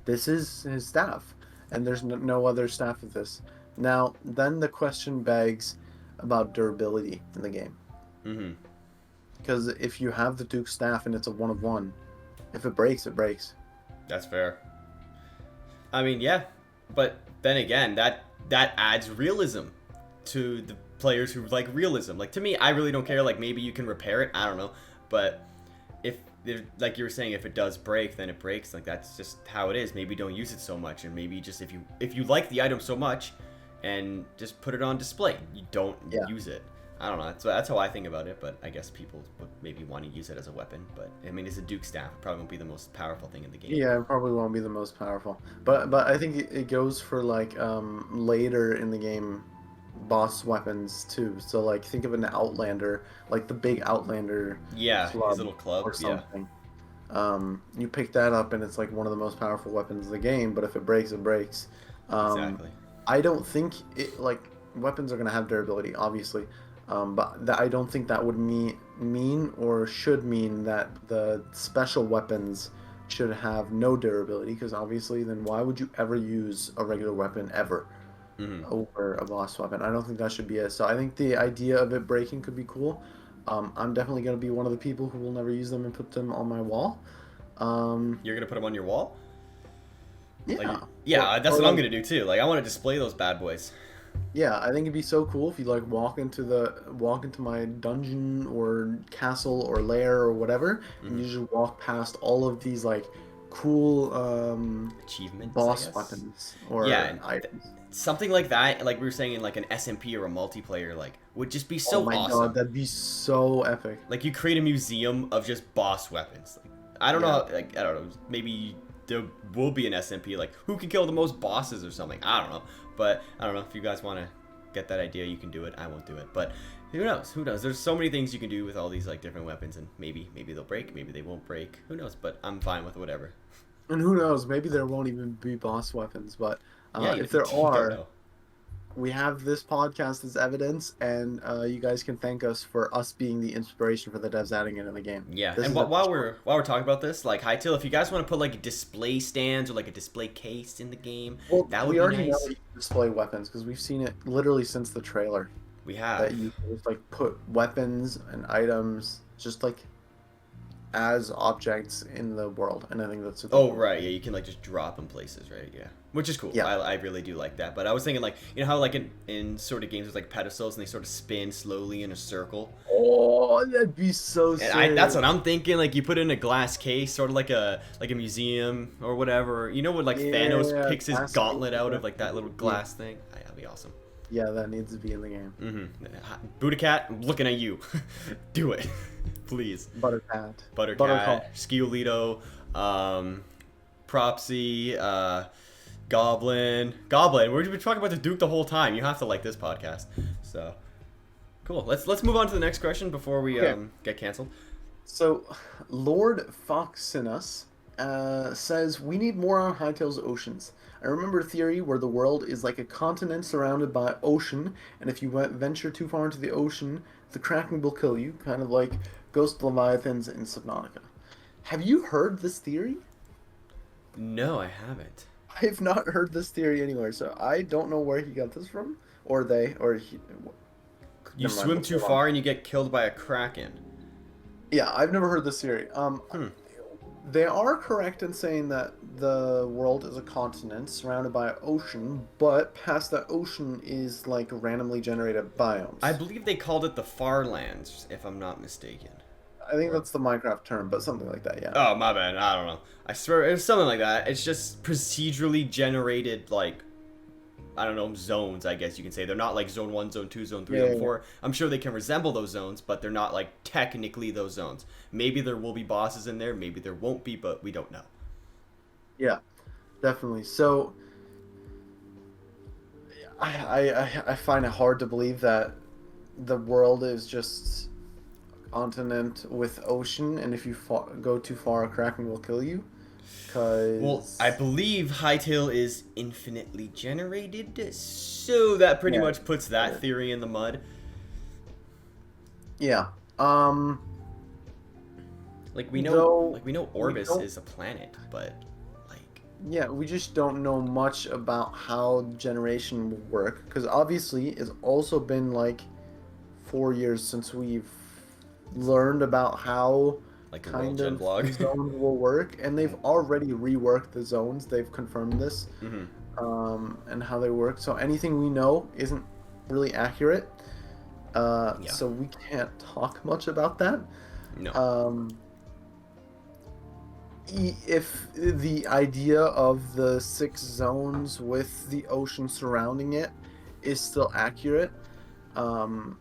This is his staff, and there's no other staff of this. Now, then the question begs about durability in the game.
Mm-hmm.
Because if you have the Duke staff and it's a one of one, if it breaks, it breaks.
That's fair. I mean, yeah, but then again, that adds realism to the players who like realism. Like to me, I really don't care. Like maybe you can repair it. I don't know, but if like you were saying, if it does break, then it breaks. Like that's just how it is. Maybe don't use it so much, and maybe just if you like the item so much, and just put it on display. You don't use it. I don't know. That's how I think about it. But I guess people would maybe want to use it as a weapon. But I mean, it's a Duke staff. It probably won't be the most powerful thing in the game.
Yeah, it probably won't be the most powerful. But I think it goes for like later in the game boss weapons too. So like think of an Outlander, like the big Outlander.
Yeah, his little club
or something. Yeah. You pick that up and it's like one of the most powerful weapons in the game. But if it breaks, it breaks.
Exactly.
I don't think weapons are gonna have durability, obviously. But I don't think that would mean or should mean that the special weapons should have no durability, because obviously then why would you ever use a regular weapon ever over a boss weapon? I don't think that should be it. So I think the idea of it breaking could be cool. I'm definitely going to be one of the people who will never use them and put them on my wall.
You're going to put them on your wall?
Yeah.
That's what I'm going to do too. Like I want to display those bad boys.
Yeah, I think it'd be so cool if you like walk into my dungeon or castle or lair or whatever, and you just walk past all of these like cool
achievements,
boss weapons or items.
Something like that, like we were saying in like an SMP or a multiplayer, like would just be so
awesome. Oh my god, that'd be so epic.
Like you create a museum of just boss weapons. Like, I don't know, I don't know, maybe there will be an SMP like who can kill the most bosses or something. I don't know. But I don't know if you guys want to get that idea, you can do it. I won't do it, but who knows? Who knows? There's so many things you can do with all these like different weapons, and maybe they'll break, maybe they won't break. Who knows? But I'm fine with whatever.
And who knows? Maybe there won't even be boss weapons, but if there are, we have this podcast as evidence, and you guys can thank us for us being the inspiration for the devs adding it in the game.
Yeah, and while we're talking about this, like Hytale, if you guys want to put like display stands or like a display case in the game, that would be nice. We already know you
display weapons because we've seen it literally since the trailer.
We have.
That you just like put weapons and items just like as objects in the world, and I think that's
right, yeah, you can like just drop them places, right? Yeah, which is cool. Yeah, I really do like that. But I was thinking like, you know how like in sort of games there's like pedestals and they sort of spin slowly in a circle.
Oh, that'd be so sick.
That's what I'm thinking. Like you put it in a glass case, sort of like a museum or whatever. You know when like Thanos picks his gauntlet out of like that little glass thing? That'd be awesome.
Yeah, that needs to be in the game.
Budacat, I'm looking at you. Do it. Please.
Buttercat,
Sciolito, Propsy, Goblin. We've been talking about the Duke the whole time. You have to like this podcast. So, cool. Let's move on to the next question before we get canceled.
So, Lord Foxinus says, we need more on Hytale's oceans. I remember a theory where the world is like a continent surrounded by ocean, and if you venture too far into the ocean, the Kraken will kill you, kind of like Ghost Leviathans in Subnautica. Have you heard this theory?
No, I haven't.
I've not heard this theory anywhere, so I don't know where he got this from, or they, or he...
You swim too far and you get killed by a Kraken.
Yeah, I've never heard this theory. They are correct in saying that the world is a continent surrounded by an ocean, but past that ocean is like randomly generated biomes.
I believe they called it the Farlands, if I'm not mistaken.
I think that's the Minecraft term, but something like that, yeah.
Oh, my bad. I don't know. I swear it was something like that. It's just procedurally generated, like, I don't know, zones, I guess you can say. They're not like zone 1, zone 2, zone 3, zone 4. I'm sure they can resemble those zones, but they're not like technically those zones. Maybe there will be bosses in there, maybe there won't be, but we don't know.
Yeah, definitely. So I find it hard to believe that the world is just a continent with ocean, and if you go too far, a kraken will kill you.
Well, I
Cause
believe Hytale is infinitely generated, so that pretty
yeah,
much puts that theory in the mud.
yeah. Um, though
We know
we
Orbis
don't.
is a planet, but like,
Yeah, we just don't know much about how generation will work because obviously it's also been like 4 years since we've learned about how
the world
kind
gen
of
vlog.
zones will work, and they've already reworked the zones. They've confirmed this,
Hmm.
and how they work. So anything we know isn't really accurate.
Yeah.
So we can't talk much about that.
No.
Um, if the idea of the 6 zones with the ocean surrounding it is still accurate, um,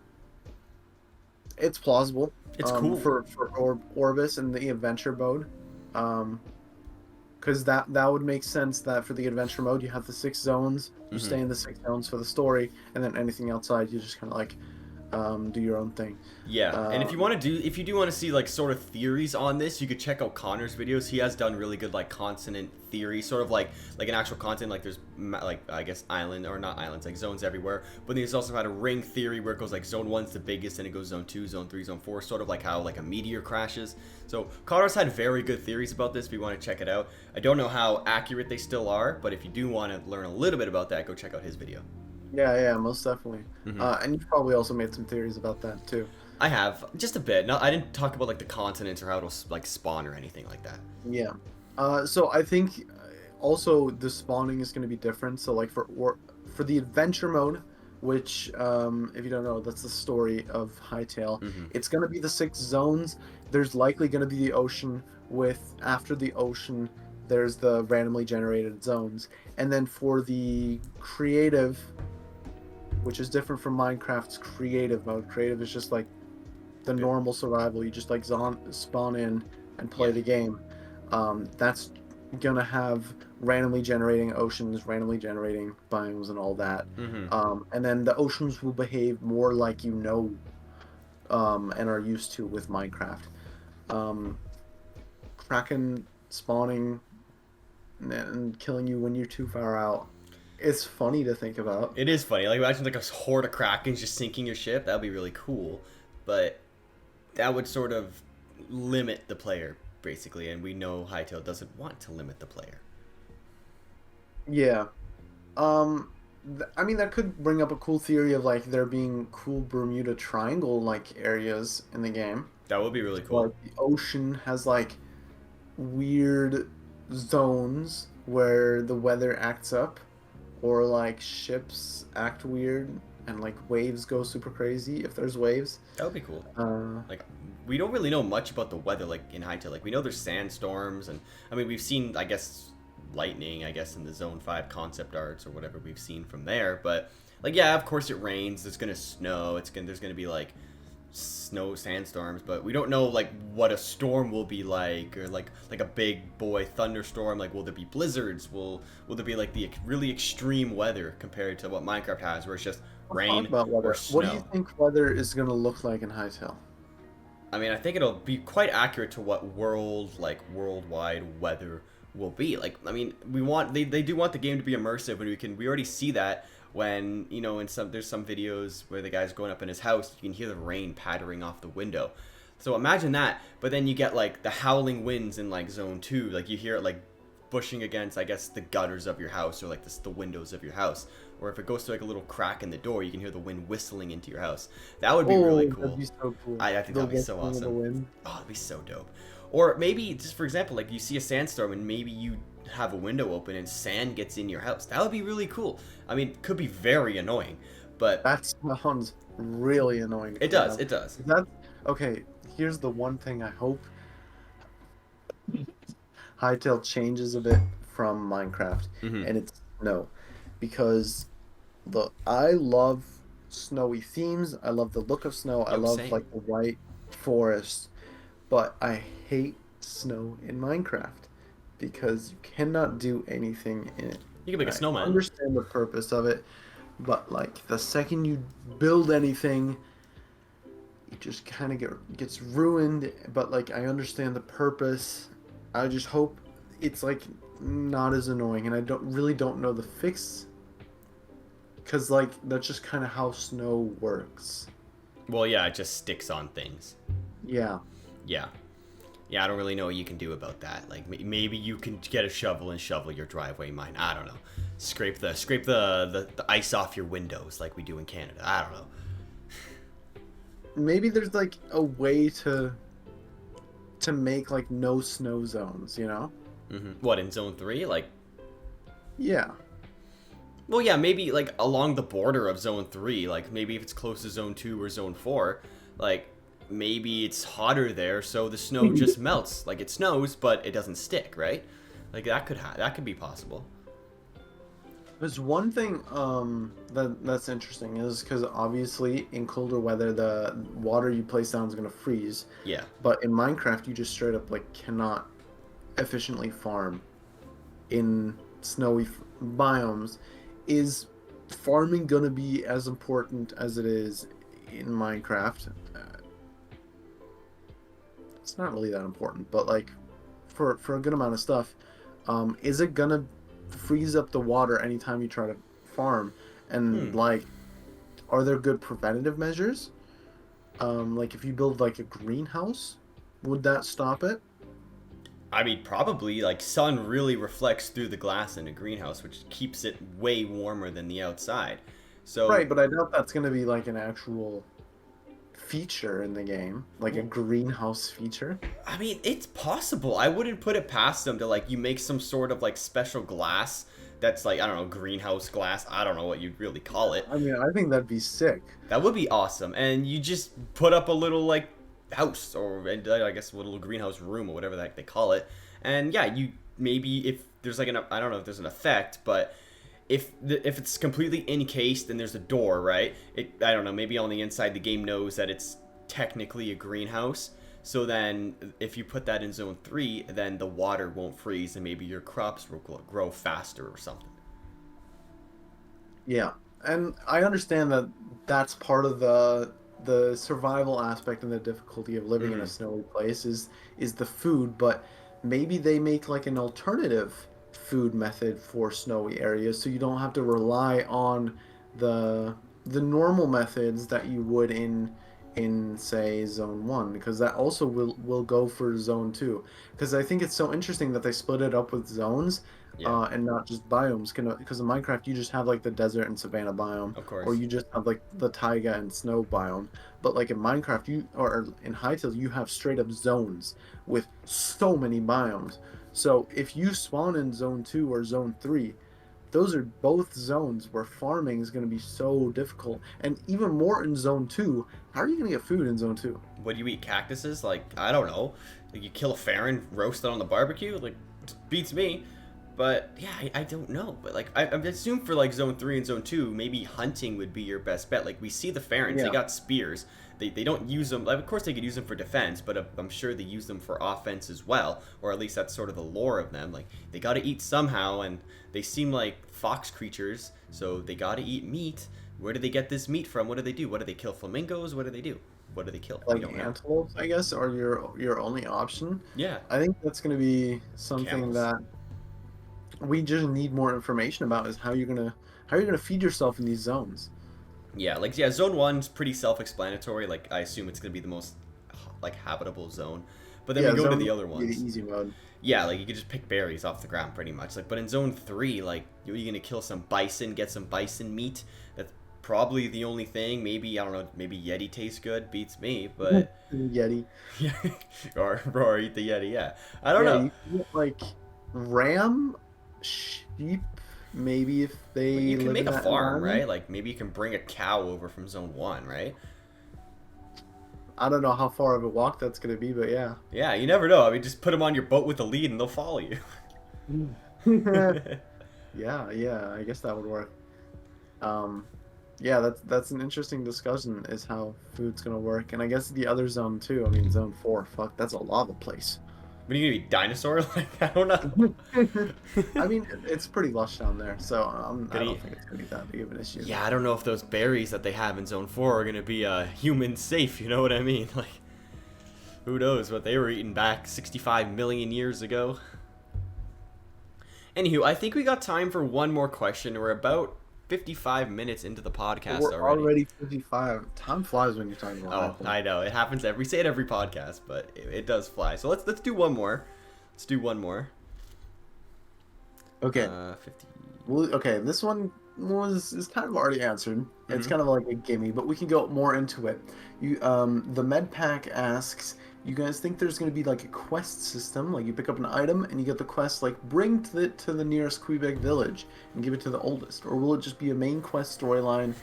it's plausible.
It's cool.
For Orbis and the adventure mode, um, because that would make sense that for the adventure mode you have the 6 zones, you
Hmm.
stay in the 6 zones for the story, and then anything outside you just kind of like do your own thing.
Yeah, and
Um,
if you do want to see like sort of theories on this, you could check out Connor's videos. He has done really good like consonant theory, sort of like an actual continent. Like there's like I guess island or not islands, like zones everywhere. But then he's also had a ring theory where it goes like zone one's the biggest, and it goes zone two, zone three, zone four, sort of like how like a meteor crashes. So Connor's had very good theories about this. If you want to check it out, I don't know how accurate they still are, but if you do want to learn a little bit about that, go check out his video.
yeah, most definitely.
Hmm.
And you've probably also made some theories about that too.
I have just a bit. No, I didn't talk about like the continents or how it'll like spawn or anything like that.
Yeah. So I think also the spawning is going to be different. So like for the adventure mode, which if you don't know, that's the story of Hytale.
Hmm.
It's going to be the 6 zones. There's likely going to be the ocean with after the ocean there's the randomly generated zones. And then for the creative, which is different from Minecraft's creative mode. Creative is just like the normal survival. You just like spawn in and play
Yeah.
the game. That's gonna have randomly generating oceans, randomly generating biomes, and all that.
Hmm.
And then the oceans will behave more like and are used to with Minecraft. Um, Kraken spawning and killing you when you're too far out. It's funny to think about.
It is funny. Like imagine like a horde of krakens just sinking your ship. That would be really cool, but that would sort of limit the player basically, and we know Hytale doesn't want to limit the player.
Yeah. Um, I mean, that could bring up a cool theory of like there being cool Bermuda Triangle like areas in the game.
That would be really cool.
Like the ocean has like weird zones where the weather acts up, or like ships act weird and like waves go super crazy if there's waves.
That would be cool.
Uh,
Like we don't really know much about the weather like in Hytale. Like we know there's sandstorms, and I mean we've seen I guess lightning I guess in the Zone 5 concept arts or whatever we've seen from there. But like yeah, of course it rains. It's gonna snow. There's gonna be like snow sandstorms, but we don't know like what a storm will be like, or like a big boy thunderstorm. Like will there be blizzards? Will there be like the really extreme weather compared to what Minecraft has, where it's just
let's talk
rain
about
or
weather. What do you
snow?
think weather is gonna look like in Hytale?
I mean, I think it'll be quite accurate to what worldwide weather will be. Like, I mean, they do want the game to be immersive, and we already see that when in there's some videos where the guy's going up in his house, you can hear the rain pattering off the window. So imagine that, but then you get like the howling winds in like zone 2, like you hear it like bushing against I guess the gutters of your house or like the windows of your house. Or if it goes to like a little crack in the door, you can hear the wind whistling into your house. That would be really
Oh, that'd
cool.
be so cool.
I think
The
that'd be so
whistling of the
awesome.
wind.
Oh, it'd be so dope. Or maybe just for example, like you see a sandstorm and maybe you have a window open and sand gets in your house. That would be really cool. I mean, it could be very annoying, but
That sounds really annoying.
it does. It does.
That's okay. Here's the one thing I hope Hytale changes a bit from Minecraft,
Hmm.
and it's snow, because I love snowy themes. I love the look of snow. I
Yo,
love
same.
like the white forest, but I hate snow in Minecraft because you cannot do anything in it.
You can make a
I
snowman.
understand the purpose of it, but like the second you build anything, it just kind of gets ruined. But like I understand the purpose. I just hope it's like not as annoying, and I don't know the fix, because like that's just kind of how snow works.
Well, yeah, it just sticks on things.
Yeah.
Yeah. Yeah, I don't really know what you can do about that. Like maybe you can get a shovel and shovel your driveway, Myne. I don't know. Scrape the ice off your windows like we do in Canada. I don't know.
Maybe there's like a way to make like no snow zones, you know?
What, in Zone 3? Like,
Yeah.
well, yeah, maybe like along the border of Zone 3, like maybe if it's close to Zone 2 or Zone 4, like maybe it's hotter there, so the snow just melts. Like it snows, but it doesn't stick, right? Like that could be possible.
There's one thing that's interesting is because obviously in colder weather the water you place down is gonna freeze,
Yeah.
but in Minecraft you just straight up like cannot efficiently farm in snowy biomes. Is farming gonna be as important as it is in Minecraft? It's not really that important, but like for a good amount of stuff, is it gonna freeze up the water anytime you try to farm? And like, are there good preventative measures? Like if you build like a greenhouse, would that stop it?
I mean, probably, like, sun really reflects through the glass in a greenhouse, which keeps it way warmer than the outside. So,
Right, but I doubt that's gonna be like an actual feature in the game, like a
well,
greenhouse feature.
I mean, it's possible. I wouldn't put it past them to, like, you make some sort of, like, special glass that's, like, I don't know, greenhouse glass. I don't know what you'd really call it.
I mean, I think that'd be sick.
That would be awesome. And you just put up a little, like, house or I guess a little greenhouse room or whatever the heck they call it. And yeah, you maybe if there's like I don't know if there's an effect, but if it's completely encased and there's a door, right? I don't know, maybe on the inside the game knows that it's technically a greenhouse. So then if you put that in zone 3, then the water won't freeze and maybe your crops will grow faster or something.
Yeah, and I understand that that's part of the survival aspect and the difficulty of living in a snowy place is the food, but maybe they make like an alternative food method for snowy areas so you don't have to rely on the the normal methods that you would in say zone 1, because that also will go for zone 2, because I think it's so interesting that they split it up with zones,
Yeah,
and not just biomes, because in Minecraft you just have like the desert and savanna biome,
of
or
course.
you just have like the taiga and snow biome. But like in Minecraft you or in Hytale you have straight up zones with so many biomes. So if you spawn in zone 2 or zone 3, those are both zones where farming is going to be so difficult, and even more in zone 2. How are you going to get food in zone 2?
What do you eat, cactuses? Like, I don't know. Like, you kill a Farron, roast it on the barbecue? Like, beats me. But, yeah, I don't know. But, like, I assume for, like, Zone 3 and Zone 2, maybe hunting would be your best bet. Like, we see the Farrons, they
Yeah.
got spears. They don't use them. Like, of course, they could use them for defense, but I'm sure they use them for offense as well. Or at least that's sort of the lore of them. Like, they gotta eat somehow, and they seem like fox creatures, so they gotta eat meat. Where do they get this meat from? What do they do? What do they kill? Flamingos? What do they do? What do they kill? We
Like
don't know.
antelopes, I guess, are your only option.
Yeah,
I think that's going to be something
camels.
that we just need more information about, is how you're gonna feed yourself in these zones.
Yeah, like yeah, zone one's pretty self-explanatory. Like I assume it's gonna be the most like habitable zone. But then we
Yeah,
go to
zone
the
one
other
would be the
ones.
easy mode.
Yeah, like you could just pick berries off the ground pretty much. Like but in zone 3, like are you gonna kill some bison, get some bison meat? That's probably the only thing. Maybe I don't know, maybe Yeti tastes good, beats me, but
Yeti.
yeah. or eat the Yeti, yeah. I don't
Yeah,
know.
you can get like ram, sheep, maybe if
But
they
you can
live in
make a
that
farm,
environment.
right? Like maybe you can bring a cow over from zone 1, right?
I don't know how far of a walk that's gonna be, but yeah.
Yeah, you never know. I mean, just put them on your boat with a lead and they'll follow you.
Yeah, yeah, I guess that would work. Um, yeah, that's an interesting discussion, is how food's gonna work, and I guess the other zone too. I mean, zone 4, fuck, that's a lava place.
What are you gonna be, dinosaur? Like, I don't know.
I mean, it's pretty lush down there, so I
Gonna
don't
eat.
think it's gonna be that big of an issue.
Yeah, I don't know if those berries that they have in Zone 4 are gonna be human safe, you know what I mean? Like, who knows what they were eating back 65 million years ago. Anywho, I think we got time for one more question. We're about 55 minutes into the podcast
We're
already.
already 55. Time flies when you're talking about
Oh,
Hytale.
I know. It happens we say it every podcast, but it does fly. So let's do one more. Let's do one more.
Okay.
50.
Well, okay, this one is kind of already answered. It's kind of like a gimme, but we can go more into it. The med pack asks, you guys think there's going to be like a quest system, like you pick up an item and you get the quest like bring to the nearest Quebec village and give it to the oldest, or will it just be a main quest storyline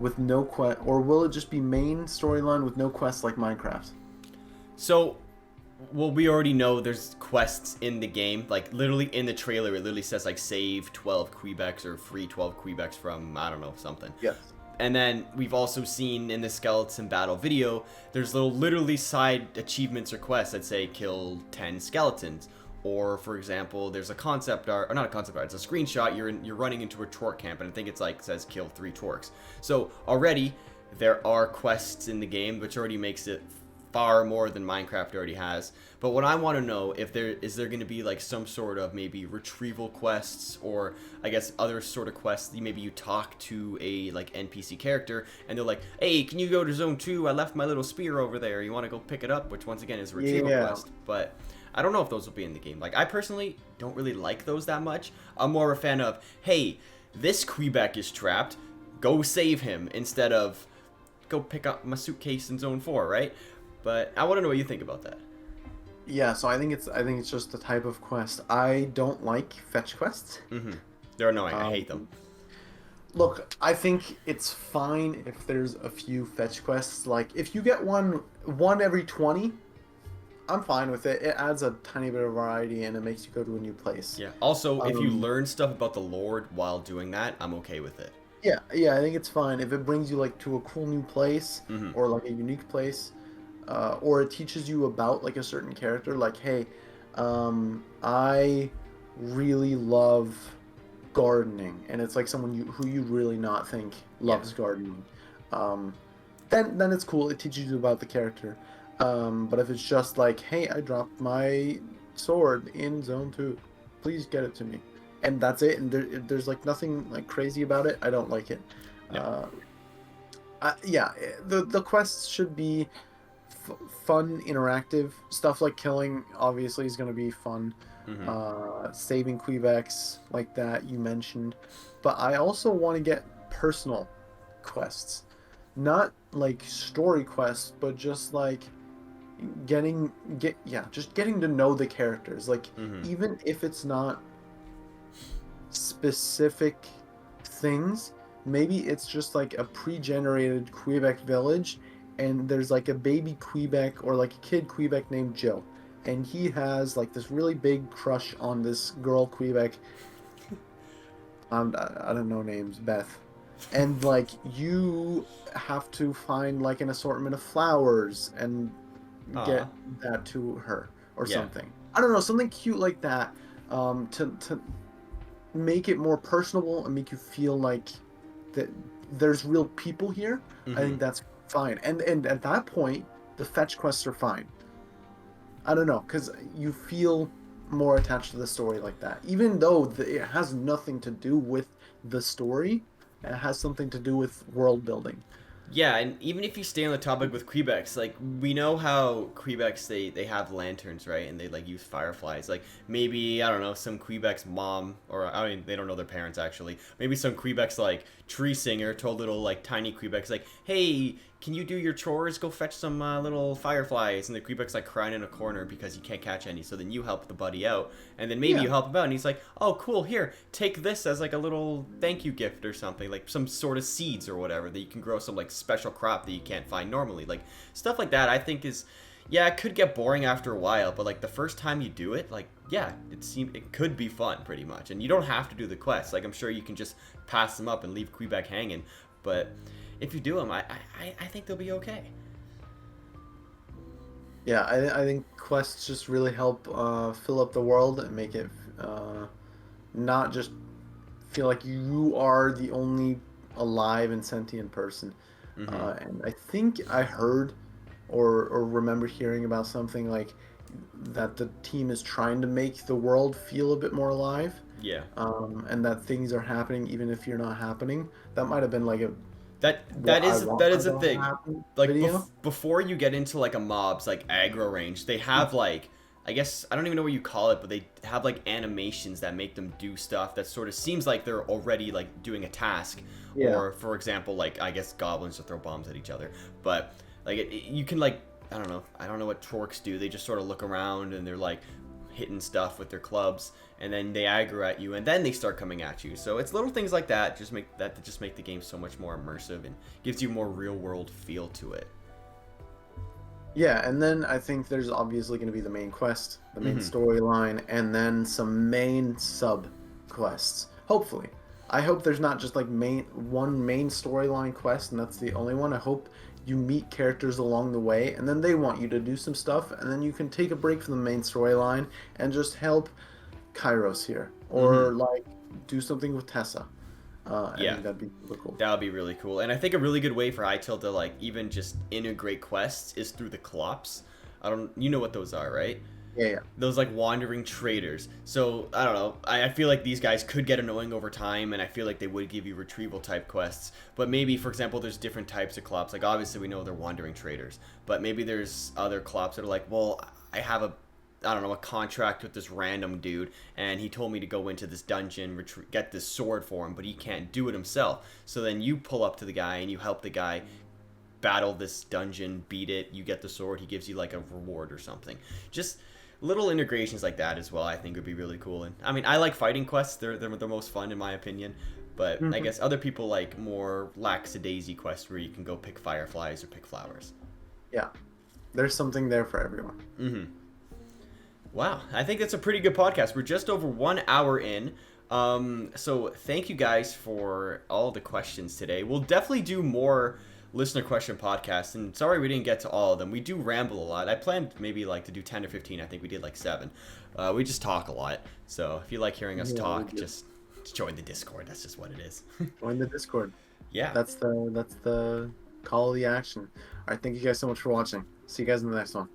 with no quest, or will it just be main storyline with no quests like Minecraft?
So, well, we already know there's quests in the game. Like, literally in the trailer, it literally says, like, save 12 Quebecs or free 12 Quebecs from, I don't know, something.
Yes.
And then we've also seen in the skeleton battle video, there's literally side achievements or quests that say kill 10 skeletons. Or, for example, there's a concept art, or not a concept art, it's a screenshot, you're running into a torque camp, and I think it's like, says kill 3 torques. So, already, there are quests in the game, which already makes it far more than Minecraft already has. But what I want to know, if there going to be like some sort of maybe retrieval quests, or I guess other sort of quests. Maybe you talk to a like NPC character and they're like, hey, can you go to zone 2? I left my little spear over there, you want to go pick it up? Which once again is a retrieval quest. But I don't know if those will be in the game. Like, I personally don't really like those that much. I'm more of a fan of, hey, this Quebec is trapped, go save him, instead of go pick up my suitcase in zone 4, right? But I want to know what you think about that.
Yeah, so I think it's just the type of quest. I don't like fetch quests.
They're annoying. I hate them.
Look, I think it's fine if there's a few fetch quests. Like, if you get one every 20, I'm fine with it. It adds a tiny bit of variety and it makes you go to a new place.
Yeah. Also, if you learn stuff about the Lord while doing that, I'm okay with it.
Yeah, I think it's fine if it brings you like to a cool new place or like a unique place. Or it teaches you about like a certain character, like, hey, I really love gardening, and it's like someone who you really not think loves gardening. Then it's cool. It teaches you about the character. But if it's just like, hey, I dropped my sword in zone 2, please get it to me, and that's it, and there's like nothing like crazy about it, I don't like it.
Yeah.
The quests should be fun, interactive stuff. Like killing obviously is going to be fun. Saving Quebecs like that you mentioned, but I also want to get personal quests, not like story quests, but just like getting to know the characters. Like, even if it's not specific things, maybe it's just like a pre-generated Quebec village, and there's like a baby Quebec or like a kid Quebec named Joe, and he has like this really big crush on this girl Quebec. I don't know names, Beth, and like you have to find like an assortment of flowers and get that to her or something. I don't know, something cute like that, to make it more personable and make you feel like that there's real people here. I think that's fine, and at that point the fetch quests are fine. I don't know, because you feel more attached to the story like that, even though it has nothing to do with the story. It has something to do with world building.
Yeah, and even if you stay on the topic with Quebecs, like, we know how Quebecs, they have lanterns, right? And they, like, use fireflies. Like, maybe, I don't know, some Quebec's mom, or, I mean, they don't know their parents, actually. Maybe some Quebec's, like, tree singer told little, like, tiny Quebecs, like, hey, can you do your chores? Go fetch some little fireflies. And the Quebec's, like, crying in a corner because he can't catch any. So then you help the buddy out. And then maybe you help him out. And he's like, oh, cool, here, take this as, like, a little thank you gift or something. Like, some sort of seeds or whatever that you can grow some, like, special crop that you can't find normally. Like, stuff like that I think is, yeah, it could get boring after a while. But, like, the first time you do it, like, yeah, it could be fun, pretty much. And you don't have to do the quests. Like, I'm sure you can just pass them up and leave Quebec hanging. But if you do them, I think they'll be okay.
Yeah, I think quests just really help fill up the world and make it not just feel like you are the only alive and sentient person.
Mm-hmm.
And I think I heard or remember hearing about something like that the team is trying to make the world feel a bit more alive,
Yeah.
and that things are happening even if you're not happening. That might have been like a
That
what
that
I
is
want
that
my
is a
dog to
thing.
happen
Like
video.
before you get into like a mob's like aggro range, they have like, I guess I don't even know what you call it, but they have like animations that make them do stuff that sort of seems like they're already like doing a task.
Yeah.
Or for example, like I guess goblins to throw bombs at each other. But like you can like, I don't know what Torques do. They just sort of look around and they're like hitting stuff with their clubs, and then they aggro at you, and then they start coming at you. So it's little things like that just make the game so much more immersive and gives you more real world feel to it.
Yeah, and then I think there's obviously going to be the main quest, the main
Mm-hmm.
storyline, and then some main sub quests. Hopefully. I hope there's not just like one main storyline quest and that's the only one. I hope you meet characters along the way and then they want you to do some stuff and then you can take a break from the main storyline and just help Kairos here
Mm-hmm.
or like do something with Tessa. I
Yeah.
think that'd be super cool.
That would be really cool. And I think a really good way for Hytale to like even just integrate quests is through the clops. You know what those are, right?
Yeah, yeah.
Those like wandering traders. So I don't know. I feel like these guys could get annoying over time, and I feel like they would give you retrieval type quests. But maybe, for example, there's different types of clops. Like obviously we know they're wandering traders, but maybe there's other clops that are like, well, I have I don't know, a contract with this random dude, and he told me to go into this dungeon, get this sword for him, but he can't do it himself. So then you pull up to the guy and you help the guy battle this dungeon, beat it, you get the sword, he gives you like a reward or something. Just little integrations like that as well, I think would be really cool. And I mean, I like fighting quests; they're the most fun in my opinion. But I
Hmm.
guess other people like more lackadaisy quests where you can go pick fireflies or pick flowers.
Yeah. There's something there for everyone.
Mm-hmm. Wow, I think that's a pretty good podcast. We're just over 1 hour in. So thank you guys for all the questions today. We'll definitely do more listener question podcasts. And sorry we didn't get to all of them. We do ramble a lot. I planned maybe like to do 10 or 15. I think we did like 7. We just talk a lot. So if you like hearing us
Yeah, we
talk,
do.
just join the Discord. That's just what it is.
Join the Discord.
Yeah.
That's the call of the action. All right, thank you guys so much for watching. See you guys in the next one.